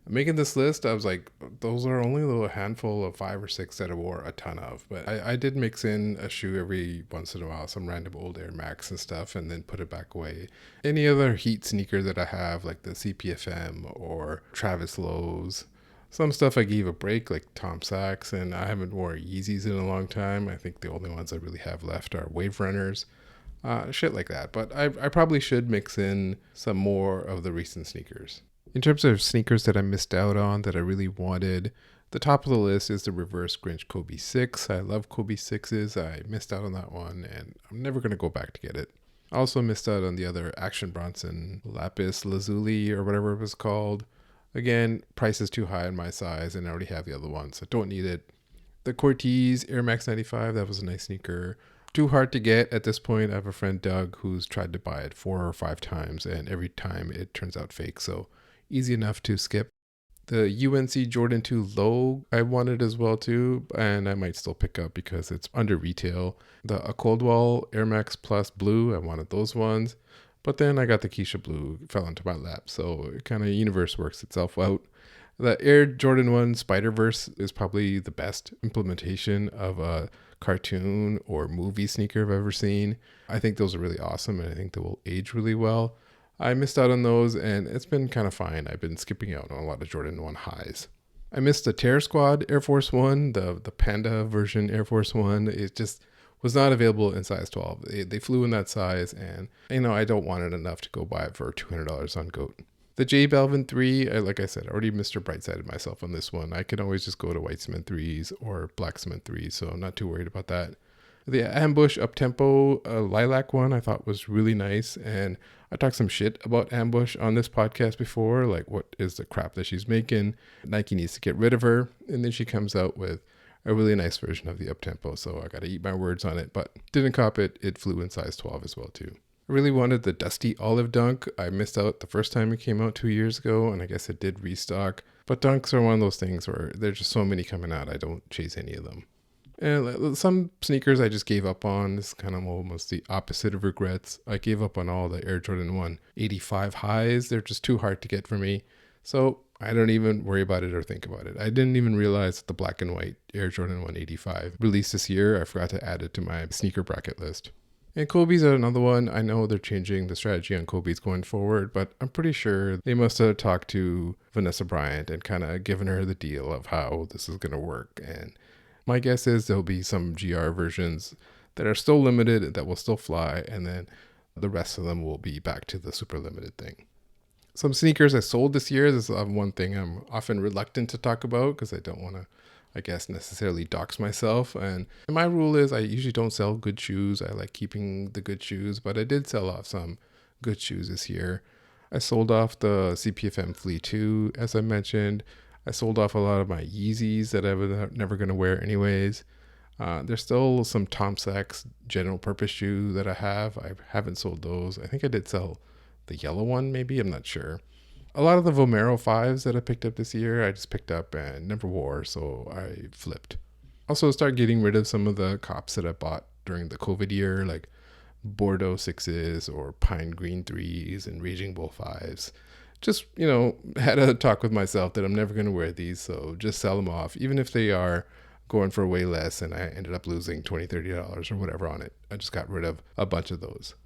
making this list, I was like, those are only a little handful of 5 or 6 that I wore a ton of. But I did mix in a shoe every once in a while, some random old Air Max and stuff, and then put it back away. Any other Heat sneaker that I have, like the CPFM or Travis Lowe's. Some stuff I gave a break, like Tom Sachs, and I haven't worn Yeezys in a long time. I think the only ones I really have left are Wave Runners. Shit like that. But I probably should mix in some more of the recent sneakers. In terms of sneakers that I missed out on that I really wanted, the top of the list is the Reverse Grinch Kobe 6. I love Kobe 6s. I missed out on that one, and I'm never going to go back to get it. I also missed out on the other Action Bronson Lapis Lazuli or whatever it was called. Again, price is too high in my size, and I already have the other one, so I don't need it. The Cortez Air Max 95, that was a nice sneaker. Too hard to get at this point. I have a friend, Doug, who's tried to buy it 4 or 5 times, and every time it turns out fake, so easy enough to skip. The UNC Jordan 2 Low I wanted as well too, and I might still pick up because it's under retail. The Coldwell Air Max Plus Blue, I wanted those ones, but then I got the Keisha Blue, fell into my lap, so it kind of universe works itself out. The Air Jordan 1 Spider-Verse is probably the best implementation of a cartoon or movie sneaker I've ever seen. I think those are really awesome, and I think they will age really well. I missed out on those, and it's been kind of fine. I've been skipping out on a lot of Jordan 1 highs. I missed the Terror Squad Air Force 1, the Panda version Air Force 1. It just was not available in size 12. They flew in that size, and I don't want it enough to go buy it for $200 on GOAT. The J Balvin 3, like I said, I already Mr. Brightsided myself on this one. I can always just go to white cement 3s or black cement 3s, so I'm not too worried about that. The Ambush Uptempo Lilac one I thought was really nice, and I talked some shit about Ambush on this podcast before, like what is the crap that she's making. Nike needs to get rid of her, and then she comes out with a really nice version of the Uptempo, so I got to eat my words on it, but didn't cop it. It flew in size 12 as well too. I really wanted the Dusty Olive Dunk. I missed out the first time it came out 2 years ago, and I guess it did restock. But dunks are one of those things where there's just so many coming out, I don't chase any of them. And some sneakers I just gave up on. This is kind of almost the opposite of regrets. I gave up on all the Air Jordan 1 85 highs. They're just too hard to get for me. So I don't even worry about it or think about it. I didn't even realize that the black and white Air Jordan 1 85 released this year. I forgot to add it to my sneaker bracket list. And Kobe's are another one. I know they're changing the strategy on Kobe's going forward, but I'm pretty sure they must have talked to Vanessa Bryant and kind of given her the deal of how this is going to work. And my guess is there'll be some GR versions that are still limited that will still fly, and then the rest of them will be back to the super limited thing. Some sneakers I sold this year. This is one thing I'm often reluctant to talk about because I don't want to, I guess, necessarily dox myself. And my rule is I usually don't sell good shoes. I like keeping the good shoes, but I did sell off some good shoes this year. I sold off the CPFM Flea 2, as I mentioned. I sold off a lot of my Yeezys that I was never going to wear anyways. There's still some Tom Sachs general purpose shoe that I have. I haven't sold those. I think I did sell the yellow one, maybe. I'm not sure. A lot of the Vomero 5s that I picked up this year, I just picked up and never wore, so I flipped. Also started getting rid of some of the Cops that I bought during the COVID year, like Bordeaux 6s or Pine Green 3s and Raging Bull 5s. Just, had a talk with myself that I'm never going to wear these, so just sell them off, even if they are going for way less, and I ended up losing $20, $30 or whatever on it. I just got rid of a bunch of those.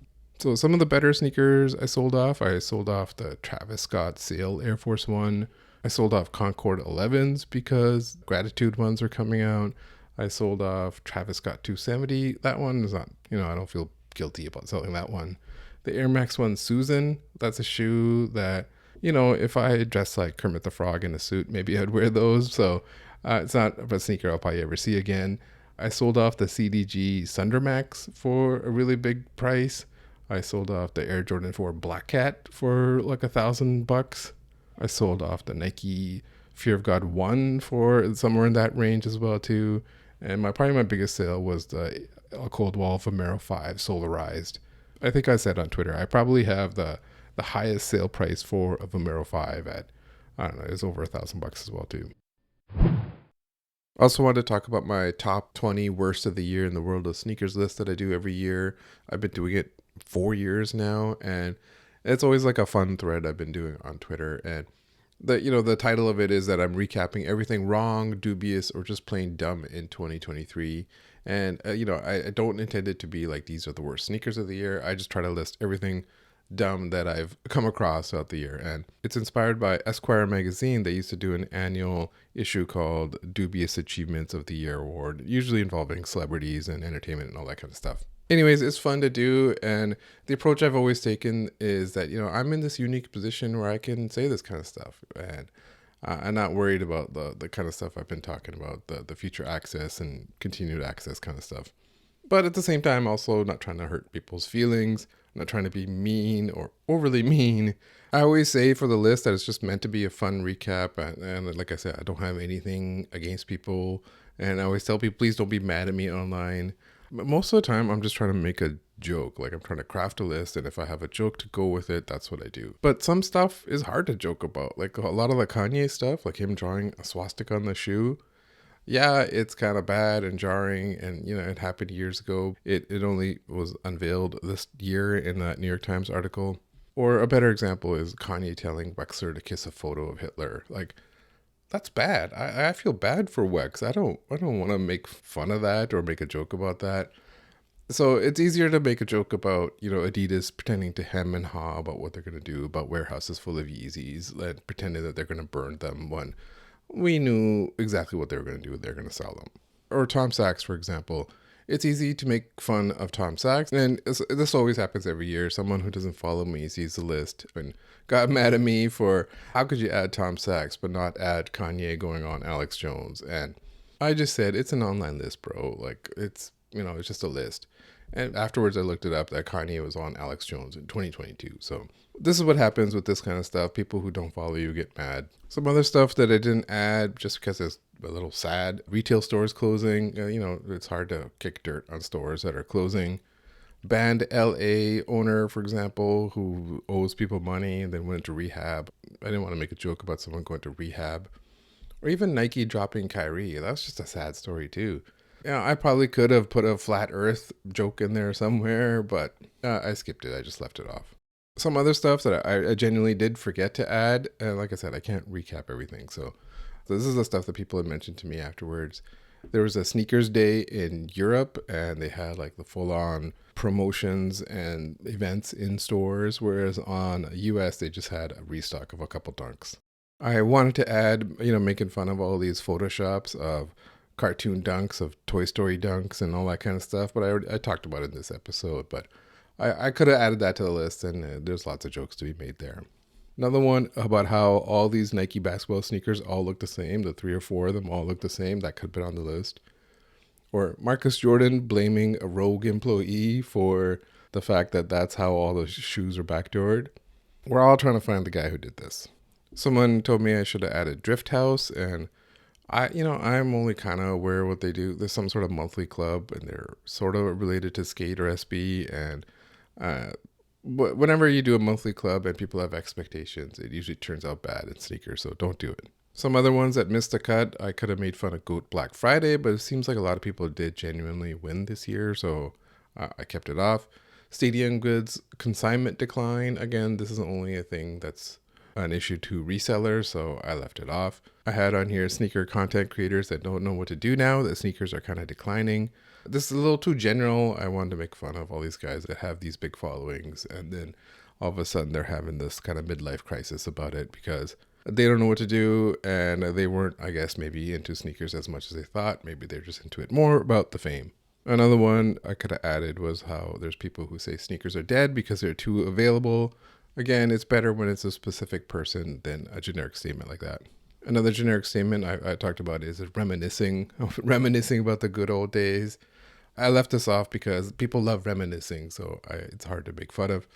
So some of the better sneakers I sold off the Travis Scott Sail Air Force 1. I sold off Concord 11s because Gratitude ones are coming out. I sold off Travis Scott 270. That one is not, I don't feel guilty about selling that one. The Air Max 1 Susan, that's a shoe that, if I dressed like Kermit the Frog in a suit, maybe I'd wear those. So it's not a sneaker I'll probably ever see again. I sold off the CDG Sunder Max for a really big price. I sold off the Air Jordan 4 Black Cat for like $1,000. I sold off the Nike Fear of God 1 for somewhere in that range as well too. And probably my biggest sale was the Cold Wall Vomero 5 Solarized. I think I said on Twitter, I probably have the highest sale price for a Vomero 5 at, I don't know, it's over $1,000 as well too. Also wanted to talk about my top 20 worst of the year in the world of sneakers list that I do every year. I've been doing it 4 years now, and it's always like a fun thread I've been doing on Twitter. And the title of it is that I'm recapping everything wrong, dubious, or just plain dumb in 2023. And I don't intend it to be like these are the worst sneakers of the year. I just try to list everything dumb that I've come across throughout the year. And it's inspired by Esquire magazine. They used to do an annual issue called Dubious Achievements of the Year Award, usually involving celebrities and entertainment and all that kind of stuff. Anyways, it's fun to do, and the approach I've always taken is that, I'm in this unique position where I can say this kind of stuff, and I'm not worried about the kind of stuff I've been talking about, the future access and continued access kind of stuff. But at the same time, also not trying to hurt people's feelings, not trying to be mean or overly mean. I always say for the list that it's just meant to be a fun recap, and like I said, I don't have anything against people, and I always tell people, please don't be mad at me online. But most of the time, I'm just trying to make a joke. Like I'm trying to craft a list, and if I have a joke to go with it, that's what I do. But some stuff is hard to joke about. Like a lot of the Kanye stuff, like him drawing a swastika on the shoe. Yeah, it's kind of bad and jarring, and it happened years ago. It only was unveiled this year in that New York Times article. Or a better example is Kanye telling Wexler to kiss a photo of Hitler. Like, that's bad. I feel bad for Wex. I don't want to make fun of that or make a joke about that. So it's easier to make a joke about, Adidas pretending to hem and haw about what they're going to do about warehouses full of Yeezys and pretending that they're going to burn them when we knew exactly what they were going to do. They're going to sell them. Or Tom Sachs, for example. It's easy to make fun of Tom Sachs. And this always happens every year. Someone who doesn't follow me sees the list and got mad at me for how could you add Tom Sachs but not add Kanye going on Alex Jones? And I just said, it's an online list, bro. Like, it's just a list. And afterwards, I looked it up that Kanye was on Alex Jones in 2022. So this is what happens with this kind of stuff. People who don't follow you get mad. Some other stuff that I didn't add just because it's a little sad. Retail stores closing. It's hard to kick dirt on stores that are closing. Banned LA owner, for example, who owes people money and then went to rehab. I didn't want to make a joke about someone going to rehab. Or even Nike dropping Kyrie. That was just a sad story too. I probably could have put a flat earth joke in there somewhere, but I skipped it. I just left it off. Some other stuff that I genuinely did forget to add. And like I said, I can't recap everything. So this is the stuff that people had mentioned to me afterwards. There was a sneakers day in Europe and they had like the full on promotions and events in stores. Whereas on US, they just had a restock of a couple dunks. I wanted to add, making fun of all these Photoshops of cartoon dunks, of Toy Story dunks and all that kind of stuff. But I talked about it in this episode, but I could have added that to the list and there's lots of jokes to be made there. Another one about how all these Nike basketball sneakers all look the same. The 3 or 4 of them all look the same. That could have been on the list. Or Marcus Jordan blaming a rogue employee for the fact that that's how all the shoes are backdoored. We're all trying to find the guy who did this. Someone told me I should have added Drift House, and I'm only kind of aware of what they do. There's some sort of monthly club, and they're sort of related to Skate or SB. And whenever you do a monthly club and people have expectations, it usually turns out bad in sneakers, so don't do it. Some other ones that missed the cut, I could have made fun of GOAT Black Friday, but it seems like a lot of people did genuinely win this year, so I kept it off. Stadium goods consignment decline. Again, this is only a thing that's an issue to resellers, so I left it off. I had on here sneaker content creators that don't know what to do now that sneakers are kind of declining. This is a little too general. I wanted to make fun of all these guys that have these big followings, and then all of a sudden they're having this kind of midlife crisis about it because they don't know what to do, and they weren't, I guess, maybe into sneakers as much as they thought. Maybe they're just into it more about the fame. Another one I could have added was how there's people who say sneakers are dead because they're too available. Again, it's better when it's a specific person than a generic statement like that. Another generic statement I talked about is reminiscing about the good old days. I left this off because people love reminiscing, so it's hard to make fun of.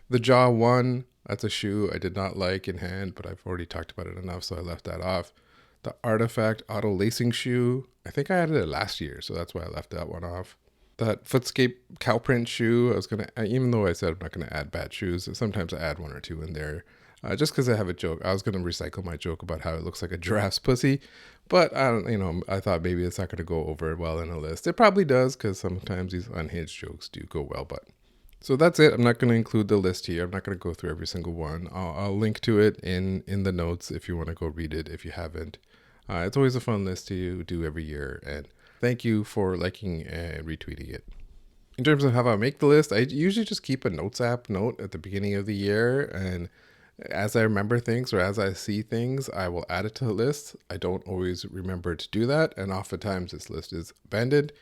The Jaw 1, that's a shoe I did not like in hand, but I've already talked about it enough, so I left that off. The Artifact Auto Lacing shoe, I think I added it last year, so that's why I left that one off. That Footscape cow print shoe, I was going to, even though I said I'm not going to add bad shoes, sometimes I add 1 or 2 in there. Just because I have a joke. I was going to recycle my joke about how it looks like a giraffe's pussy, but I thought maybe it's not going to go over well in a list. It probably does because sometimes these unhinged jokes do go well, but so that's it. I'm not going to include the list here. I'm not going to go through every single one. I'll link to it in the notes if you want to go read it if you haven't. It's always a fun list to do every year, and thank you for liking and retweeting it. In terms of how I make the list, I usually just keep a notes app note at the beginning of the year, and as I remember things or as I see things, I will add it to the list. I don't always remember to do that, and oftentimes this list is abandoned.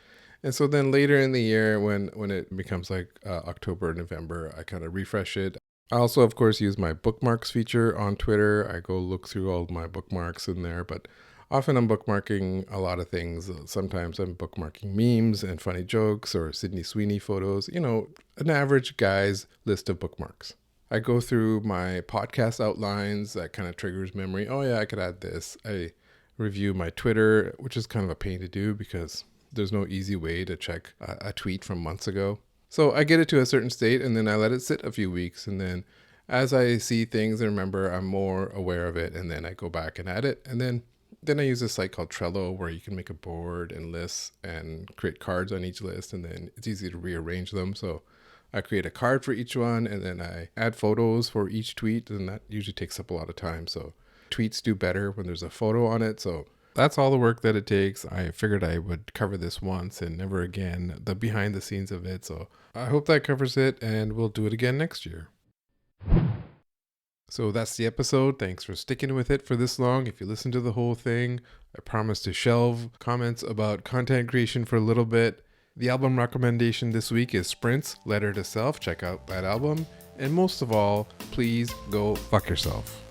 And so then later in the year, when it becomes like October, November, I kind of refresh it. I also, of course, use my bookmarks feature on Twitter. I go look through all my bookmarks in there, but often I'm bookmarking a lot of things. Sometimes I'm bookmarking memes and funny jokes or Sydney Sweeney photos, an average guy's list of bookmarks. I go through my podcast outlines. That kind of triggers memory. Oh yeah, I could add this. I review my Twitter, which is kind of a pain to do because there's no easy way to check a tweet from months ago. So I get it to a certain state and then I let it sit a few weeks. And then as I see things and remember, I'm more aware of it. And then I go back and add it. And then I use a site called Trello where you can make a board and lists and create cards on each list. And then it's easy to rearrange them. So I create a card for each one and then I add photos for each tweet, and that usually takes up a lot of time. So tweets do better when there's a photo on it. So that's all the work that it takes. I figured I would cover this once and never again, the behind the scenes of it. So I hope that covers it, and we'll do it again next year. So that's the episode. Thanks for sticking with it for this long. If you listen to the whole thing, I promise to shelve comments about content creation for a little bit. The album recommendation this week is Sprint's Letter to Self. Check out that album. And most of all, please go fuck yourself.